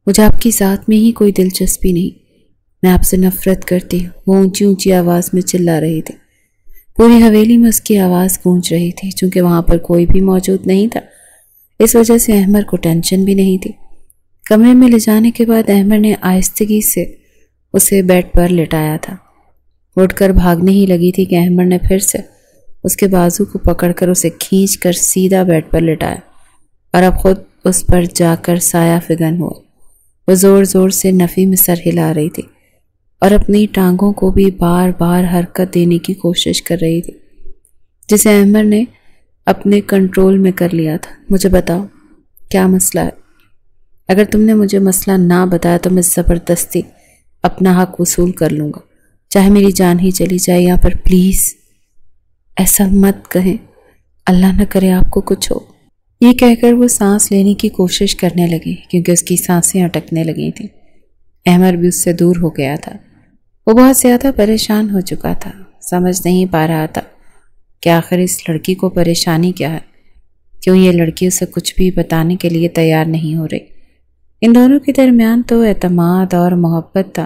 مجھے آپ کی ذات میں ہی کوئی دلچسپی نہیں، میں آپ سے نفرت کرتی ہوں۔ وہ اونچی اونچی آواز میں چلا رہی تھی۔ پوری حویلی میں اس کی آواز گونج رہی تھی۔ چونکہ وہاں پر کوئی بھی موجود نہیں تھا اس وجہ سے احمر کو ٹینشن بھی نہیں تھی۔ کمرے میں لے جانے کے بعد احمر نے آہستگی سے اسے بیڈ پر لٹایا تھا۔ اٹھ کر بھاگنے ہی لگی تھی کہ احمر نے پھر سے اس کے بازو کو پکڑ کر اسے کھینچ کر سیدھا بیڈ پر لٹایا اور اب خود اس پر جا کر سایہ فگن ہوا۔ وہ زور زور سے نفی میں سر ہلا رہی تھی اور اپنی ٹانگوں کو بھی بار بار حرکت دینے کی کوشش کر رہی تھی جسے احمر نے اپنے کنٹرول میں کر لیا تھا۔ مجھے بتاؤ کیا مسئلہ ہے؟ اگر تم نے مجھے مسئلہ نہ بتایا تو میں زبردستی اپنا حق وصول کر لوں گا، چاہے میری جان ہی چلی جائے یہاں پر۔ پلیز ایسا مت کہیں، اللہ نہ کرے آپ کو کچھ ہو۔ یہ کہہ کر وہ سانس لینے کی کوشش کرنے لگی کیونکہ اس کی سانسیں اٹکنے لگی تھیں۔ احمر بھی اس سے دور ہو گیا تھا۔ وہ بہت زیادہ پریشان ہو چکا تھا، سمجھ نہیں پا رہا تھا کہ آخر اس لڑکی کو پریشانی کیا ہے، کیوں یہ لڑکی اسے کچھ بھی بتانے کے لیے تیار نہیں ہو رہی۔ ان دونوں کے درمیان تو اعتماد اور محبت تھا،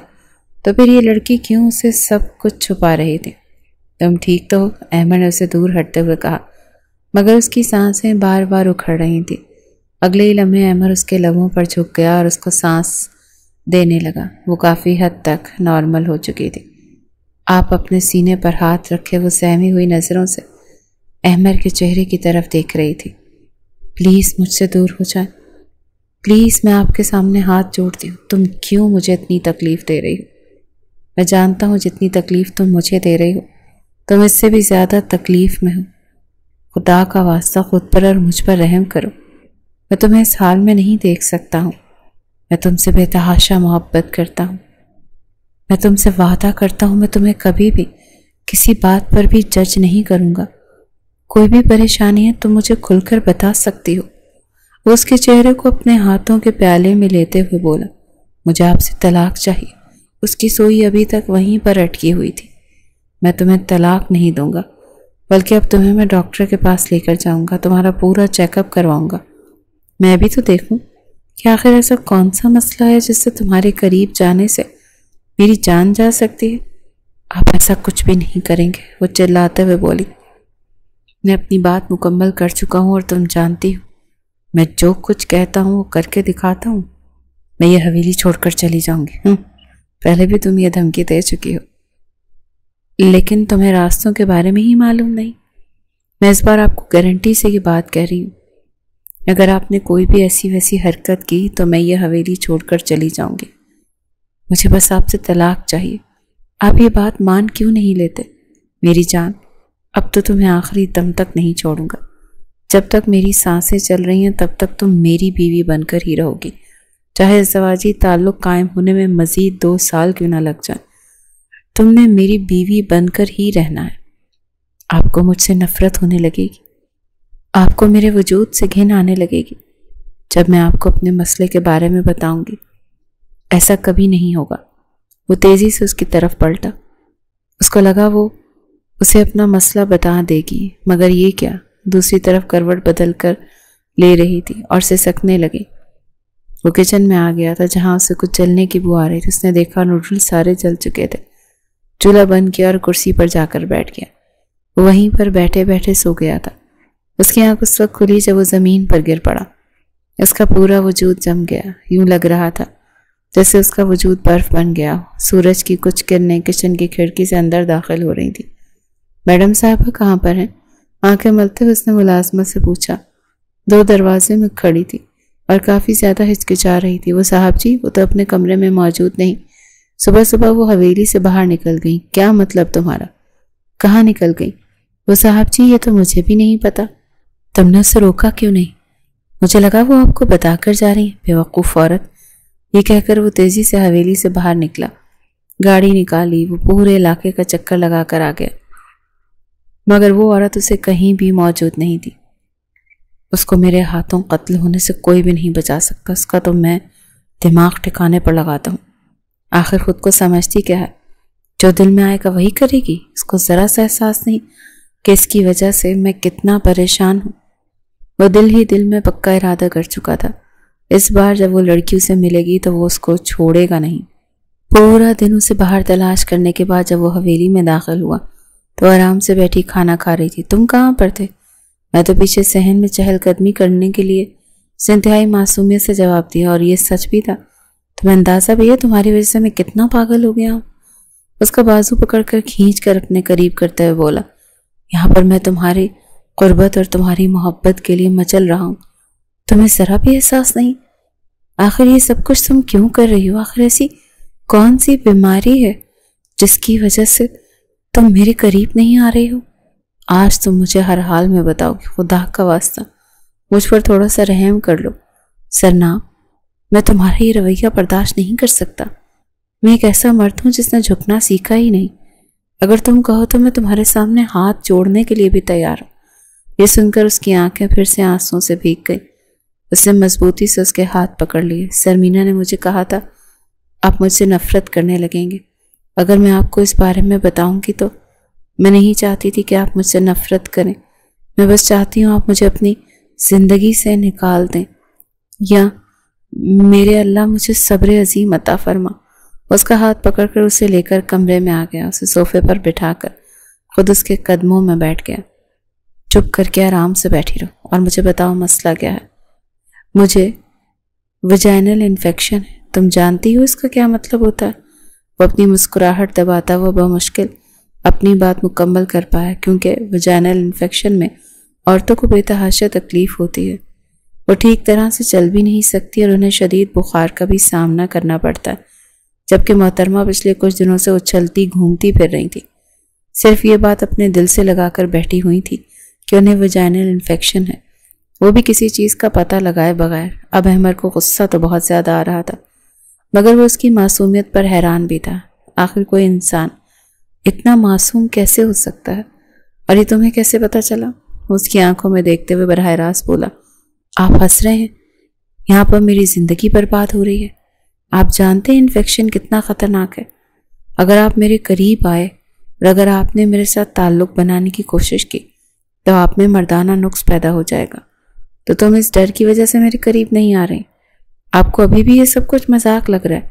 تو پھر یہ لڑکی کیوں اسے سب کچھ چھپا رہی تھی؟ تم ٹھیک تو ہو؟ احمد نے اسے دور ہٹتے ہوئے کہا، مگر اس کی سانسیں بار بار اکھڑ رہی تھیں۔ اگلے ہی لمحے احمد اس کے لبوں پر جھک گیا اور اس کو سانس دینے لگا۔ وہ کافی حد تک نارمل ہو چکی تھی۔ آپ اپنے سینے پر ہاتھ رکھے وہ سہمی ہوئی نظروں سے احمد کے چہرے کی طرف دیکھ رہی تھی۔ پلیز مجھ سے دور ہو جائیں، پلیز، میں آپ کے سامنے ہاتھ جوڑتی ہوں۔ تم کیوں مجھے اتنی تکلیف دے رہی ہو؟ میں جانتا ہوں جتنی تکلیف تم مجھے دے رہی ہو تم اس سے بھی زیادہ تکلیف میں ہو۔ خدا کا واسطہ خود پر اور مجھ پر رحم کرو۔ میں تمہیں اس حال میں نہیں دیکھ سکتا ہوں۔ میں تم سے بے تحاشا محبت کرتا ہوں۔ میں تم سے وعدہ کرتا ہوں میں تمہیں کبھی بھی کسی بات پر بھی جج نہیں کروں گا۔ کوئی بھی پریشانی ہے تم مجھے کھل کر بتا سکتی ہو۔ وہ اس کے چہرے کو اپنے ہاتھوں کے پیالے میں لیتے ہوئے بولا، مجھے آپ سے طلاق چاہیے۔ اس کی سوئی ابھی تک وہیں پر اٹکی ہوئی تھی۔ میں تمہیں طلاق نہیں دوں گا، بلکہ اب تمہیں میں ڈاکٹر کے پاس لے کر جاؤں گا، تمہارا پورا چیک اپ کرواؤں گا۔ میں بھی تو دیکھوں کہ آخر ایسا کون سا مسئلہ ہے جس سے تمہارے قریب جانے سے میری جان جا سکتی ہے۔ آپ ایسا کچھ بھی نہیں کریں گے، وہ چلاتے ہوئے بولی۔ میں اپنی بات مکمل کر چکا ہوں اور تم جانتی ہو میں جو کچھ کہتا ہوں وہ کر کے دکھاتا ہوں۔ میں یہ حویلی چھوڑ کر چلی جاؤں گی۔ پہلے بھی تم یہ دھمکی دے چکی ہو، لیکن تمہیں راستوں کے بارے میں ہی معلوم نہیں۔ میں اس بار آپ کو گارنٹی سے یہ بات کہہ رہی ہوں، اگر آپ نے کوئی بھی ایسی ویسی حرکت کی تو میں یہ حویلی چھوڑ کر چلی جاؤں گی۔ مجھے بس آپ سے طلاق چاہیے۔ آپ یہ بات مان کیوں نہیں لیتے؟ میری جان، اب تو تمہیں آخری دم تک نہیں چھوڑوں گا۔ جب تک میری سانسیں چل رہی ہیں تب تک تم میری بیوی بن کر ہی رہو گی، چاہے ازدواجی تعلق قائم ہونے میں مزید 2 سال کیوں نہ لگ جائیں۔ تم نے میری بیوی بن کر ہی رہنا ہے۔ آپ کو مجھ سے نفرت ہونے لگے گی، آپ کو میرے وجود سے گھن آنے لگے گی جب میں آپ کو اپنے مسئلے کے بارے میں بتاؤں گی۔ ایسا کبھی نہیں ہوگا۔ وہ تیزی سے اس کی طرف پلٹا۔ اس کو لگا وہ اسے اپنا مسئلہ بتا دے گی، مگر یہ کیا، دوسری طرف کروٹ بدل کر لے رہی تھی اور سسکنے لگی۔ وہ کچن میں آ گیا تھا جہاں اسے کچھ جلنے کی بو آ رہی تھی۔ اس نے دیکھا نوڈل سارے جل چکے تھے۔ چولہا بند کیا اور کرسی پر جا کر بیٹھ گیا۔ وہ وہیں پر بیٹھے بیٹھے سو گیا تھا۔ اس کی آنکھ اس وقت کھلی جب وہ زمین پر گر پڑا۔ اس کا پورا وجود جم گیا، یوں لگ رہا تھا جیسے اس کا وجود برف بن گیا۔ سورج کی کچھ کرنیں کچن کی کھڑکی سے اندر داخل ہو رہی تھی۔ میڈم صاحبہ کہاں پر ہیں؟ آنکھیں ملتے ہوئے اس نے ملازمت سے پوچھا۔ 2 دروازے میں کھڑی تھی اور کافی زیادہ ہچکچا رہی تھی۔ وہ صاحب جی، وہ تو اپنے کمرے میں موجود نہیں۔ صبح صبح وہ حویلی سے باہر نکل گئی۔ کیا مطلب تمہارا؟ کہاں نکل گئی؟ وہ صاحب جی، یہ تو مجھے بھی نہیں پتا۔ تم نے اسے روکا کیوں نہیں؟ مجھے لگا وہ آپ کو بتا کر جا رہی ہے، بیوقوف عورت۔ یہ کہہ کر وہ تیزی سے حویلی سے باہر نکلا۔ گاڑی نکالی، وہ پورے علاقے کا چکر لگا کر آ گیا، مگر وہ عورت اسے کہیں بھی موجود نہیں تھی۔ اس کو میرے ہاتھوں قتل ہونے سے کوئی بھی نہیں بچا سکتا۔ اس کا تو میں دماغ ٹھکانے پر لگاتا ہوں۔ آخر خود کو سمجھتی کیا ہے؟ جو دل میں آئے گا وہی کرے گی۔ اس کو ذرا سا احساس نہیں کہ اس کی وجہ سے میں کتنا پریشان ہوں۔ وہ دل ہی دل میں پکا ارادہ کر چکا تھا، اس بار جب وہ لڑکی اسے ملے گی تو وہ اس کو چھوڑے گا نہیں۔ پورا دن اسے باہر تلاش کرنے کے بعد جب وہ حویلی میں داخل ہوا تو آرام سے بیٹھی کھانا کھا رہی تھی۔ تم کہاں پر تھے؟ میں تو پیچھے صحن میں چہل قدمی کرنے کے لیے انتہائی معصومیت سے جواب دیا، اور یہ سچ بھی تھا۔ تمہیں اندازہ بھی ہے تمہاری وجہ سے میں کتنا پاگل ہو گیا ہوں؟ اس کا بازو پکڑ کر کھینچ کر اپنے قریب کرتے ہوئے بولا، یہاں پر میں تمہاری قربت اور تمہاری محبت کے لیے مچل رہا ہوں، تمہیں ذرا بھی احساس نہیں؟ آخر یہ سب کچھ تم کیوں کر رہی ہو؟ آخر ایسی کون سی بیماری ہے جس کی وجہ سے تم میرے قریب نہیں آ رہی ہو؟ آج تم مجھے ہر حال میں بتاؤ کہ خدا کا واسطہ مجھ پر تھوڑا سا رحم کر لو۔ سرناب، میں تمہارا یہ رویہ برداشت نہیں کر سکتا۔ میں ایک ایسا مرد ہوں جس نے جھکنا سیکھا ہی نہیں۔ اگر تم کہو تو میں تمہارے سامنے ہاتھ جوڑنے کے لیے بھی تیار ہوں۔ یہ سن کر اس کی آنکھیں پھر سے آنسوں سے بھیگ گئی۔ اس نے مضبوطی سے اس کے ہاتھ پکڑ لیے۔ سرمینا نے مجھے کہا تھا آپ مجھ سے نفرت کرنے لگیں گے اگر میں آپ کو اس بارے میں بتاؤں گی، تو میں نہیں چاہتی تھی کہ آپ مجھ سے نفرت کریں۔ میں بس چاہتی ہوں آپ مجھے اپنی زندگی سے نکال دیں، یا میرے اللہ مجھے صبر عظیم عطا فرما۔ اس کا ہاتھ پکڑ کر اسے لے کر کمرے میں آ گیا، اسے صوفے پر بٹھا کر خود اس کے قدموں میں بیٹھ گیا۔ چپ کر کے آرام سے بیٹھی رہو اور مجھے بتاؤ مسئلہ کیا ہے۔ مجھے ویجائنل انفیکشن ہے۔ تم جانتی ہو اس کا کیا مطلب ہوتا ہے؟ وہ اپنی مسکراہٹ دباتا ہوا بمشکل اپنی بات مکمل کر پایا، کیونکہ ویجائنل انفیکشن میں عورتوں کو بے تحاشا تکلیف ہوتی ہے۔ وہ ٹھیک طرح سے چل بھی نہیں سکتی اور انہیں شدید بخار کا بھی سامنا کرنا پڑتا ہے، جبکہ محترمہ پچھلے کچھ دنوں سے اچھلتی گھومتی پھر رہی تھی، صرف یہ بات اپنے دل سے لگا کر بیٹھی ہوئی تھی کہ انہیں ویجائنل انفیکشن ہے، وہ بھی کسی چیز کا پتہ لگائے بغیر۔ اب احمد کو غصہ تو بہت زیادہ آ رہا تھا، مگر وہ اس کی معصومیت پر حیران بھی تھا۔ آخر کوئی انسان اتنا معصوم کیسے ہو سکتا ہے؟ اور یہ تمہیں کیسے پتہ چلا؟ اس کی آنکھوں میں دیکھتے ہوئے براہ راست بولا، آپ ہنس رہے ہیں؟ یہاں پر میری زندگی برباد ہو رہی ہے۔ آپ جانتے ہیں انفیکشن کتنا خطرناک ہے۔ اگر آپ میرے قریب آئے اور اگر آپ نے میرے ساتھ تعلق بنانے کی کوشش کی تو آپ میں مردانہ نقص پیدا ہو جائے گا۔ تو تم اس ڈر کی وجہ سے میرے قریب نہیں آ رہی؟ آپ کو ابھی بھی یہ سب کچھ مذاق لگ رہا ہے،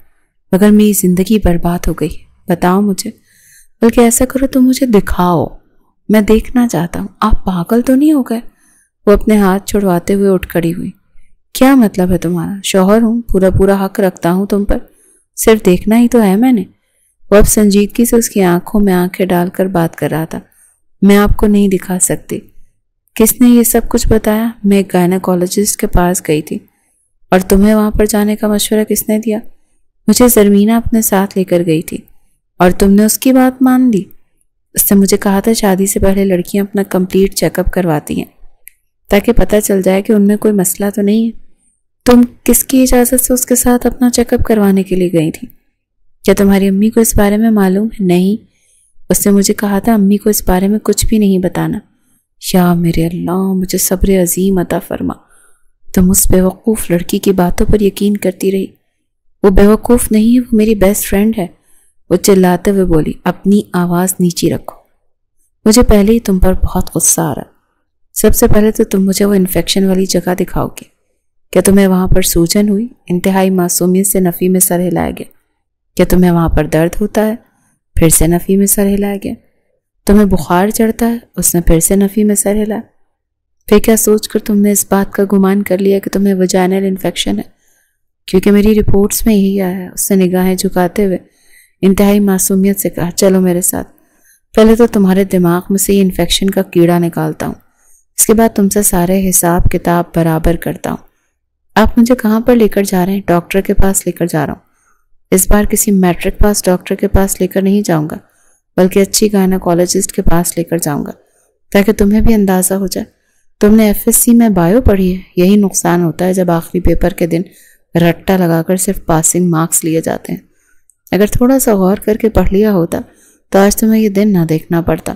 مگر میری زندگی برباد ہو گئی۔ بتاؤ مجھے، بلکہ ایسا کرو تم مجھے دکھاؤ، میں دیکھنا چاہتا ہوں۔ آپ پاگل تو نہیں ہو گئے؟ وہ اپنے ہاتھ چھڑواتے ہوئے اٹھ کھڑی ہوئی۔ کیا مطلب ہے تمہارا؟ شوہر ہوں، پورا حق رکھتا ہوں تم پر، صرف دیکھنا ہی تو ہے میں نے۔ وہ اب سنجیدگی سے اس کی آنکھوں میں آنکھیں ڈال کر بات کر رہا تھا۔ میں آپ کو نہیں دکھا سکتی۔ کس نے یہ سب کچھ بتایا؟ میں ایک گائنیکولوجسٹ کے پاس گئی تھی۔ اور تمہیں وہاں پر جانے کا مشورہ کس نے دیا؟ مجھے زرمینہ اپنے ساتھ لے کر گئی تھی، اور تم نے اس کی بات مان لی؟ اس نے مجھے کہا تھا شادی سے پہلے لڑکیاں اپنا کمپلیٹ چیک اپ کرواتی ہیں تاکہ پتہ چل جائے کہ ان میں کوئی مسئلہ تو نہیں ہے۔ تم کس کی اجازت سے اس کے ساتھ اپنا چیک اپ کروانے کے لیے گئی تھی؟ کیا تمہاری امی کو اس بارے میں معلوم ہے؟ نہیں، اس نے مجھے کہا تھا امی کو اس بارے میں کچھ بھی نہیں بتانا۔ یا میرے اللہ، مجھے صبر عظیم عطا فرما۔ تم اس بیوقوف لڑکی کی باتوں پر یقین کرتی رہی۔ وہ بیوقوف نہیں ہے، وہ میری بیسٹ فرینڈ ہے۔ وہ چلاتے ہوئے بولی، اپنی آواز نیچی رکھو، مجھے پہلے ہی تم پر بہت غصہ آ رہا۔ سب سے پہلے تو تم مجھے وہ انفیکشن والی جگہ دکھاؤ گے۔ کیا تمہیں وہاں پر سوجن ہوئی؟ انتہائی معصومیت سے نفی میں سر ہلایا گیا۔ کیا تمہیں وہاں پر درد ہوتا ہے؟ پھر سے نفی میں سر ہلایا گیا۔ تمہیں بخار چڑھتا ہے؟ اس نے پھر سے نفی میں سر ہلایا۔ پھر کیا سوچ کر تم نے اس بات کا گمان کر لیا کہ تمہیں ویجائنل انفیکشن ہے؟ کیونکہ میری رپورٹس میں یہی آیا ہے۔ اس نے نگاہیں جھکاتے ہوئے انتہائی معصومیت سے کہا، چلو میرے ساتھ، پہلے تو تمہارے دماغ میں سے یہ انفیکشن کا کیڑا نکالتا ہوں، اس کے بعد تم سے سارے حساب کتاب برابر کرتا ہوں۔ آپ مجھے کہاں پر لے کر جا رہے ہیں؟ ڈاکٹر کے پاس لے کر جا رہا ہوں۔ اس بار کسی میٹرک پاس ڈاکٹر کے پاس لے کر نہیں جاؤں گا، بلکہ اچھی گائنیکولوجسٹ کے پاس لے کر جاؤں گا، تاکہ تمہیں بھی اندازہ ہو جائے۔ تم نے FSC میں بایو پڑھی ہے، یہی نقصان ہوتا ہے جب آخری پیپر کے دن رٹا لگا کر صرف پاسنگ مارکس لیے جاتے ہیں۔ اگر تھوڑا سا غور کر کے پڑھ لیا ہوتا تو آج تمہیں یہ دن نہ دیکھنا پڑتا۔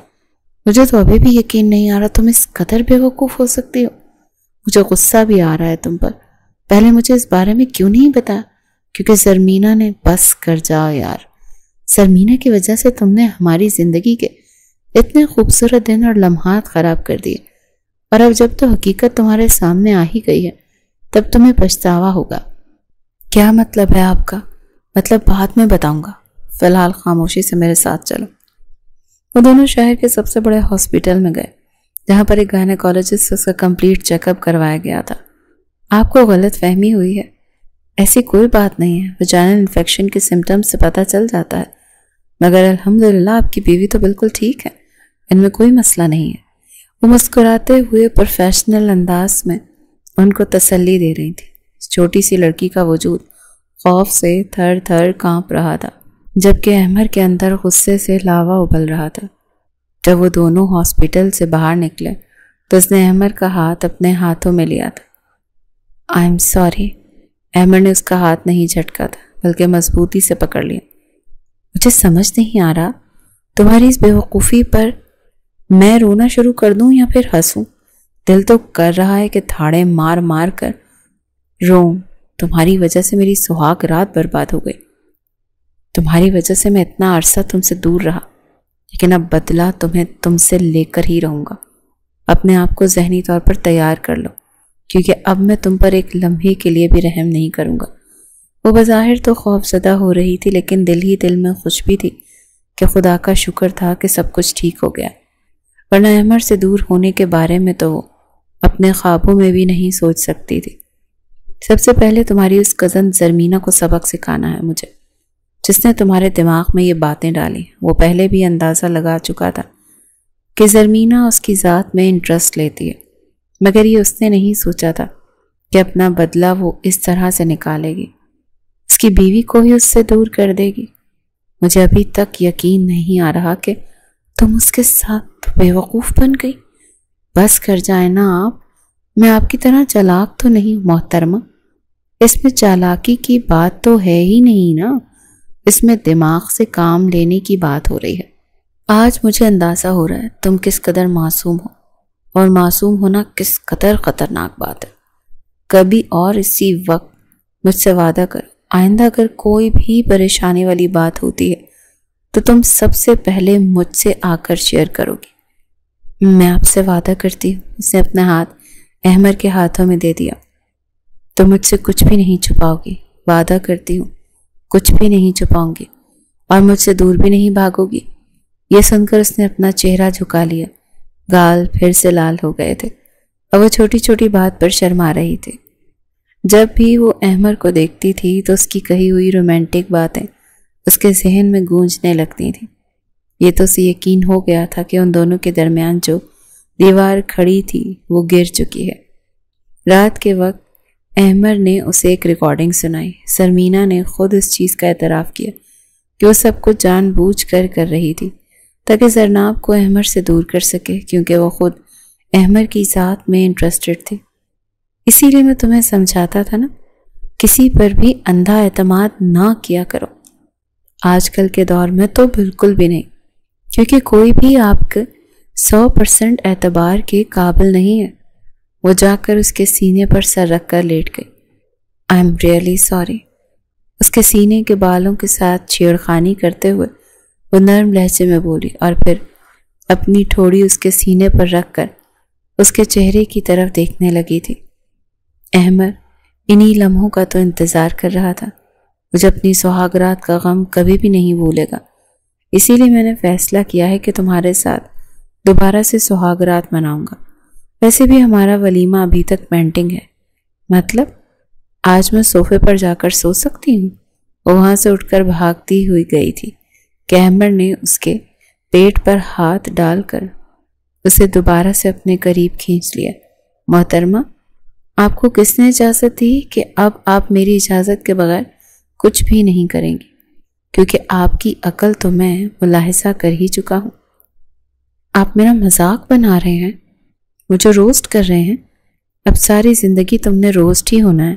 مجھے تو ابھی بھی یقین نہیں آ رہا تم اس قدر بے وقوف ہو سکتی ہو۔ مجھے غصہ بھی آ رہا ہے تم پر۔ پہلے مجھے اس بارے میں کیوں نہیں بتایا؟ کیونکہ زرمینہ نے بس کر جاؤ یار، زرمینہ کی وجہ سے تم نے ہماری زندگی کے اتنے خوبصورت دن اور لمحات خراب کر دیے، اور اب جب تو حقیقت تمہارے سامنے آ ہی گئی ہے تب تمہیں پچھتاوا ہوگا۔ کیا مطلب ہے آپ کا؟ مطلب بعد میں بتاؤں گا، فی الحال خاموشی سے میرے ساتھ چلو۔ وہ دونوں شہر کے سب سے بڑے ہاسپٹل میں گئے، جہاں پر ایک گائنیکولوجسٹ سے اس کا کمپلیٹ چیک اپ کروایا گیا تھا۔ آپ کو غلط فہمی ہوئی ہے، ایسی کوئی بات نہیں ہے، ویجائنل انفیکشن کے سمٹمز سے پتہ چل جاتا ہے، مگر الحمدللہ آپ کی بیوی تو بالکل ٹھیک ہے، ان میں کوئی مسئلہ نہیں ہے۔ وہ مسکراتے ہوئے پروفیشنل انداز میں ان کو تسلی دے رہی تھی۔ چھوٹی سی لڑکی کا وجود خوف سے تھر تھر کانپ رہا تھا، جبکہ احمد کے اندر غصے سے لاوا ابل رہا تھا۔ جب وہ دونوں ہاسپٹل سے باہر نکلے تو اس نے احمد کا ہاتھ اپنے ہاتھوں میں لیا تھا۔ آئی ایم سوری، احمد نے اس کا ہاتھ نہیں جھٹکا تھا بلکہ مضبوطی سے پکڑ لیا۔ مجھے سمجھ نہیں آ رہا تمہاری اس بے وقوفی پر میں رونا شروع کر دوں یا پھر ہنسوں؟ دل تو کر رہا ہے کہ تھاڑے مار مار کر روؤں۔ تمہاری وجہ سے میری سہاگ رات برباد ہو گئی، تمہاری وجہ سے میں اتنا عرصہ تم سے دور رہا، لیکن اب بدلہ تم سے لے کر ہی رہوں گا۔ اپنے آپ کو ذہنی طور پر تیار کر لو، کیونکہ اب میں تم پر ایک لمحے کے لیے بھی رحم نہیں کروں گا۔ وہ بظاہر تو خوف زدہ ہو رہی تھی، لیکن دل ہی دل میں خوش بھی تھی کہ خدا کا شکر تھا کہ سب کچھ ٹھیک ہو گیا، ورنہ احمد سے دور ہونے کے بارے میں تو وہ اپنے خوابوں میں بھی نہیں سوچ سکتی تھی۔ سب سے پہلے تمہاری اس کزن زرمینہ کو سبق سکھانا ہے مجھے، جس نے تمہارے دماغ میں یہ باتیں ڈالی۔ وہ پہلے بھی اندازہ لگا چکا تھا کہ زرمینہ اس کی ذات میں انٹرسٹ لیتی ہے، مگر یہ اس نے نہیں سوچا تھا کہ اپنا بدلہ وہ اس طرح سے نکالے گی، اس کی بیوی کو ہی اس سے دور کر دے گی۔ مجھے ابھی تک یقین نہیں آ رہا کہ تم اس کے ساتھ بے وقوف بن گئی۔ بس کر جائیں نا آپ، میں آپ کی طرح چالاک تو نہیں محترمہ۔ اس میں چالاکی کی بات تو ہے ہی نہیں نا، اس میں دماغ سے کام لینے کی بات ہو رہی ہے۔ آج مجھے اندازہ ہو رہا ہے تم کس قدر معصوم ہو، اور معصوم ہونا کس قدر خطرناک بات ہے۔ کبھی اور اسی وقت مجھ سے وعدہ کر، آئندہ اگر کوئی بھی پریشانی والی بات ہوتی ہے تو تم سب سے پہلے مجھ سے آ کر شیئر کرو گی۔ میں آپ سے وعدہ کرتی ہوں۔ اس نے اپنا ہاتھ احمد کے ہاتھوں میں دے دیا۔ تو مجھ سے کچھ بھی نہیں چھپاؤ گی، وعدہ کرتی ہوں کچھ بھی نہیں چھپاؤں گی، اور مجھ سے دور بھی نہیں بھاگو گی۔ یہ سن کر اس نے اپنا چہرہ جھکا لیا، گال پھر سے لال ہو گئے تھے اور وہ چھوٹی چھوٹی بات پر شرما رہی تھی۔ جب بھی وہ احمد کو دیکھتی تھی تو اس کی کہی ہوئی رومانٹک باتیں اس کے ذہن میں گونجنے لگتی تھیں۔ یہ تو اسے یقین ہو گیا تھا کہ ان دونوں کے درمیان جو دیوار کھڑی تھی وہ گر چکی ہے۔ رات کے وقت احمد نے اسے ایک ریکارڈنگ سنائی۔ زرمینہ نے خود اس چیز کا اعتراف کیا کہ وہ سب کچھ جان بوجھ کر رہی تھی تاکہ زرناب کو احمد سے دور کر سکے، کیونکہ وہ خود احمد کی ذات میں انٹرسٹڈ تھی۔ اسی لیے میں تمہیں سمجھاتا تھا نا، کسی پر بھی اندھا اعتماد نہ کیا کرو۔ آج کل کے دور میں تو بالکل بھی نہیں، کیونکہ کوئی بھی آپ کے 100% اعتبار کے قابل نہیں ہے۔ وہ جا کر اس کے سینے پر سر رکھ کر لیٹ گئی۔ I am really sorry. اس کے سینے کے بالوں کے ساتھ چھیڑخانی کرتے ہوئے وہ نرم لہجے میں بولی، اور پھر اپنی ٹھوڑی اس کے سینے پر رکھ کر اس کے چہرے کی طرف دیکھنے لگی تھی۔ احمد انہی لمحوں کا تو انتظار کر رہا تھا۔ مجھے اپنی سہاگ رات کا غم کبھی بھی نہیں بھولے گا، اسی لیے میں نے فیصلہ کیا ہے کہ تمہارے ساتھ دوبارہ سے سہاگ رات مناؤں گا۔ ویسے بھی ہمارا ولیمہ ابھی تک پینڈنگ ہے۔ مطلب آج میں صوفے پر جا کر سو سکتی ہوں؟ وہ وہاں سے اٹھ کر بھاگتی ہوئی گئی تھی کہ احمد نے اس کے پیٹ پر ہاتھ ڈال کر اسے دوبارہ سے اپنے قریب کھینچ لیا۔ محترمہ، آپ کو کس نے اجازت دی کہ اب آپ میری اجازت کے بغیر کچھ بھی نہیں کریں گی؟ کیونکہ آپ کی عقل تو میں ملاحظہ کر ہی چکا ہوں۔ آپ میرا مذاق بنا رہے ہیں، مجھے روسٹ کر رہے ہیں۔ اب ساری زندگی تم نے روسٹ ہی ہونا ہے،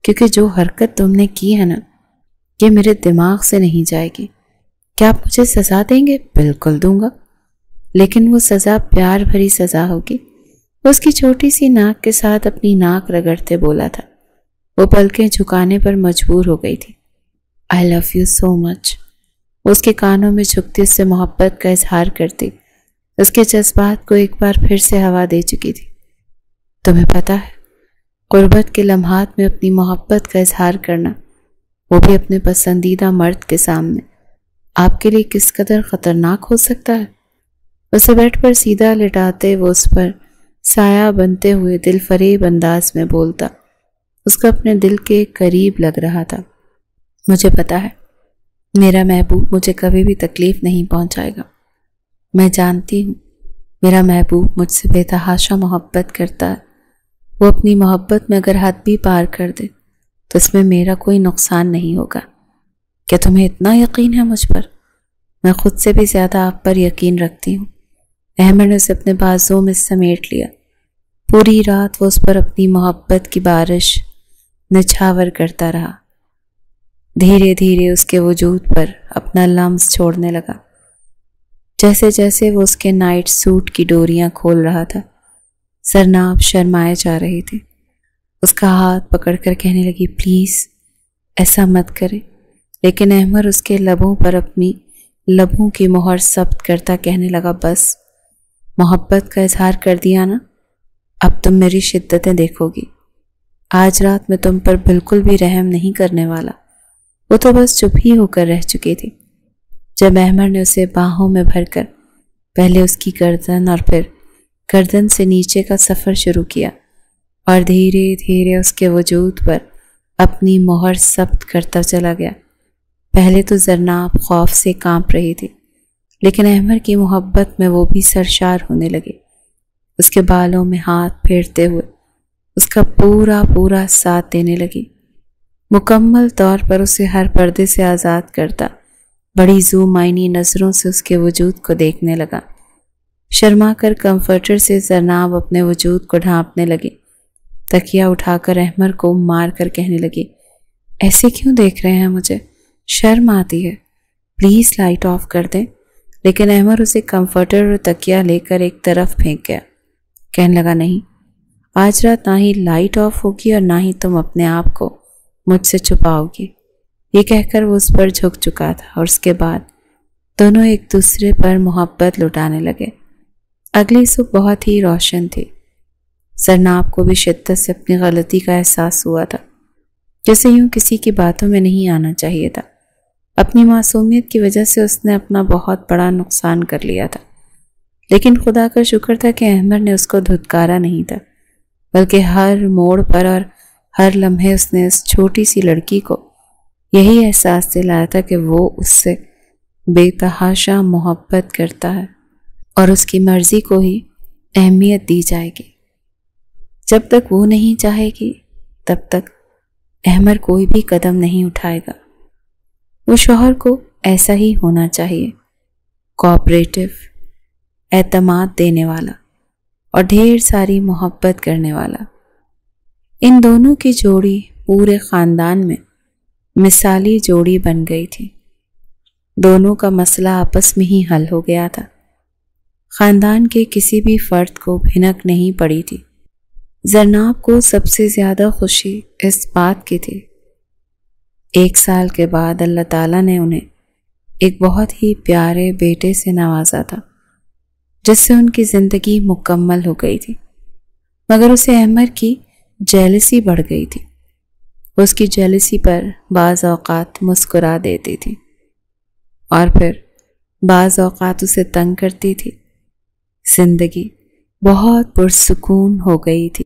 کیونکہ جو حرکت تم نے کی ہے نا، یہ میرے دماغ سے نہیں جائے گی۔ کیا آپ مجھے سزا دیں گے؟ بالکل دوں گا، لیکن وہ سزا پیار بھری سزا ہوگی۔ وہ اس کی چھوٹی سی ناک کے ساتھ اپنی ناک رگڑتے بولا تھا۔ وہ پلکیں جھکانے پر مجبور ہو گئی تھی۔ I love you so much۔ وہ اس کے کانوں میں جھکتی اس سے محبت کا اظہار کرتی، اس کے جذبات کو ایک بار پھر سے ہوا دے چکی تھی۔ تمہیں پتہ ہے، قربت کے لمحات میں اپنی محبت کا اظہار کرنا، وہ بھی اپنے پسندیدہ مرد کے سامنے، آپ کے لیے کس قدر خطرناک ہو سکتا ہے۔ اسے بیڈ پر سیدھا لٹاتے وہ اس پر سایہ بنتے ہوئے دل فریب انداز میں بولتا، اس کو اپنے دل کے قریب لگ رہا تھا۔ مجھے پتہ ہے میرا محبوب مجھے کبھی بھی تکلیف نہیں پہنچائے گا۔ میں جانتی ہوں میرا محبوب مجھ سے بے تحاشا محبت کرتا ہے۔ وہ اپنی محبت میں اگر حد بھی پار کر دے تو اس میں میرا کوئی نقصان نہیں ہوگا۔ کیا تمہیں اتنا یقین ہے مجھ پر؟ میں خود سے بھی زیادہ آپ پر یقین رکھتی ہوں۔ احمد نے اسے اپنے بازوں میں سمیٹ لیا۔ پوری رات وہ اس پر اپنی محبت کی بارش نچھاور کرتا رہا. دھیرے دھیرے اس کے وجود پر اپنا لمس چھوڑنے لگا. جیسے جیسے وہ اس کے نائٹ سوٹ کی ڈوریاں کھول رہا تھا، زرناب شرمائے جا رہی تھی. اس کا ہاتھ پکڑ کر کہنے لگی پلیز ایسا مت کرے، لیکن احمر اس کے لبوں پر اپنی لبوں کی مہر ثبت کرتا کہنے لگا بس محبت کا اظہار کر دیا نا، اب تم میری شدتیں دیکھو گی. آج رات میں تم پر بالکل بھی رحم نہیں کرنے والا. وہ تو بس چپ ہی ہو کر رہ چکی تھی جب احمر نے اسے باہوں میں بھر کر پہلے اس کی گردن اور پھر گردن سے نیچے کا سفر شروع کیا اور دھیرے دھیرے اس کے وجود پر اپنی مہر ثبت کرتا چلا گیا. پہلے تو زرناب خوف سے کانپ رہی تھی، لیکن احمر کی محبت میں وہ بھی سرشار ہونے لگے. اس کے بالوں میں ہاتھ پھیرتے ہوئے اس کا پورا ساتھ دینے لگی، مکمل طور پر اسے ہر پردے سے آزاد کرتا بڑی زوم آئینی نظروں سے اس کے وجود کو دیکھنے لگا. شرما کر کمفرٹر سے زرناب اپنے وجود کو ڈھانپنے لگی. تکیہ اٹھا کر احمر کو مار کر کہنے لگی ایسے کیوں دیکھ رہے ہیں مجھے، شرم آتی ہے، پلیز لائٹ آف کر دیں. لیکن احمر اسے کمفرٹر اور تکیہ لے کر ایک طرف پھینک گیا. کہنے لگا نہیں، آج رات نہ ہی لائٹ آف ہوگی اور نہ ہی تم اپنے آپ کو مجھ سے چھپاؤ گی. یہ کہہ کر وہ اس پر جھک چکا تھا اور اس کے بعد دونوں ایک دوسرے پر محبت لٹانے لگے. اگلی صبح بہت ہی روشن تھی. زرناب کو بھی شدت سے اپنی غلطی کا احساس ہوا تھا، جیسے یوں کسی کی باتوں میں نہیں آنا چاہیے تھا. اپنی معصومیت کی وجہ سے اس نے اپنا بہت بڑا نقصان کر لیا تھا، لیکن خدا کا شکر تھا کہ احمر نے اس کو دھتکارا نہیں تھا، بلکہ ہر موڑ پر اور ہر لمحے اس نے اس چھوٹی سی لڑکی کو یہی احساس دلایا تھا کہ وہ اس سے بے تحاشا محبت کرتا ہے اور اس کی مرضی کو ہی اہمیت دی جائے گی. جب تک وہ نہیں چاہے گی تب تک احمر کوئی بھی قدم نہیں اٹھائے گا. وہ شوہر کو ایسا ہی ہونا چاہیے، کوآپریٹو، اعتماد دینے والا اور ڈھیر ساری محبت کرنے والا. ان دونوں کی جوڑی پورے خاندان میں مثالی جوڑی بن گئی تھی. دونوں کا مسئلہ آپس میں ہی حل ہو گیا تھا. خاندان کے کسی بھی فرد کو بھنک نہیں پڑی تھی. زرناب کو سب سے زیادہ خوشی اس بات کی تھی 1 سال کے بعد اللہ تعالیٰ نے انہیں ایک بہت ہی پیارے بیٹے سے نوازا تھا، جس سے ان کی زندگی مکمل ہو گئی تھی. مگر اسے احمر کی جیلسی بڑھ گئی تھی. اس کی جیلسی پر بعض اوقات مسکرا دیتی تھی اور پھر بعض اوقات اسے تنگ کرتی تھی. زندگی بہت پرسکون ہو گئی تھی.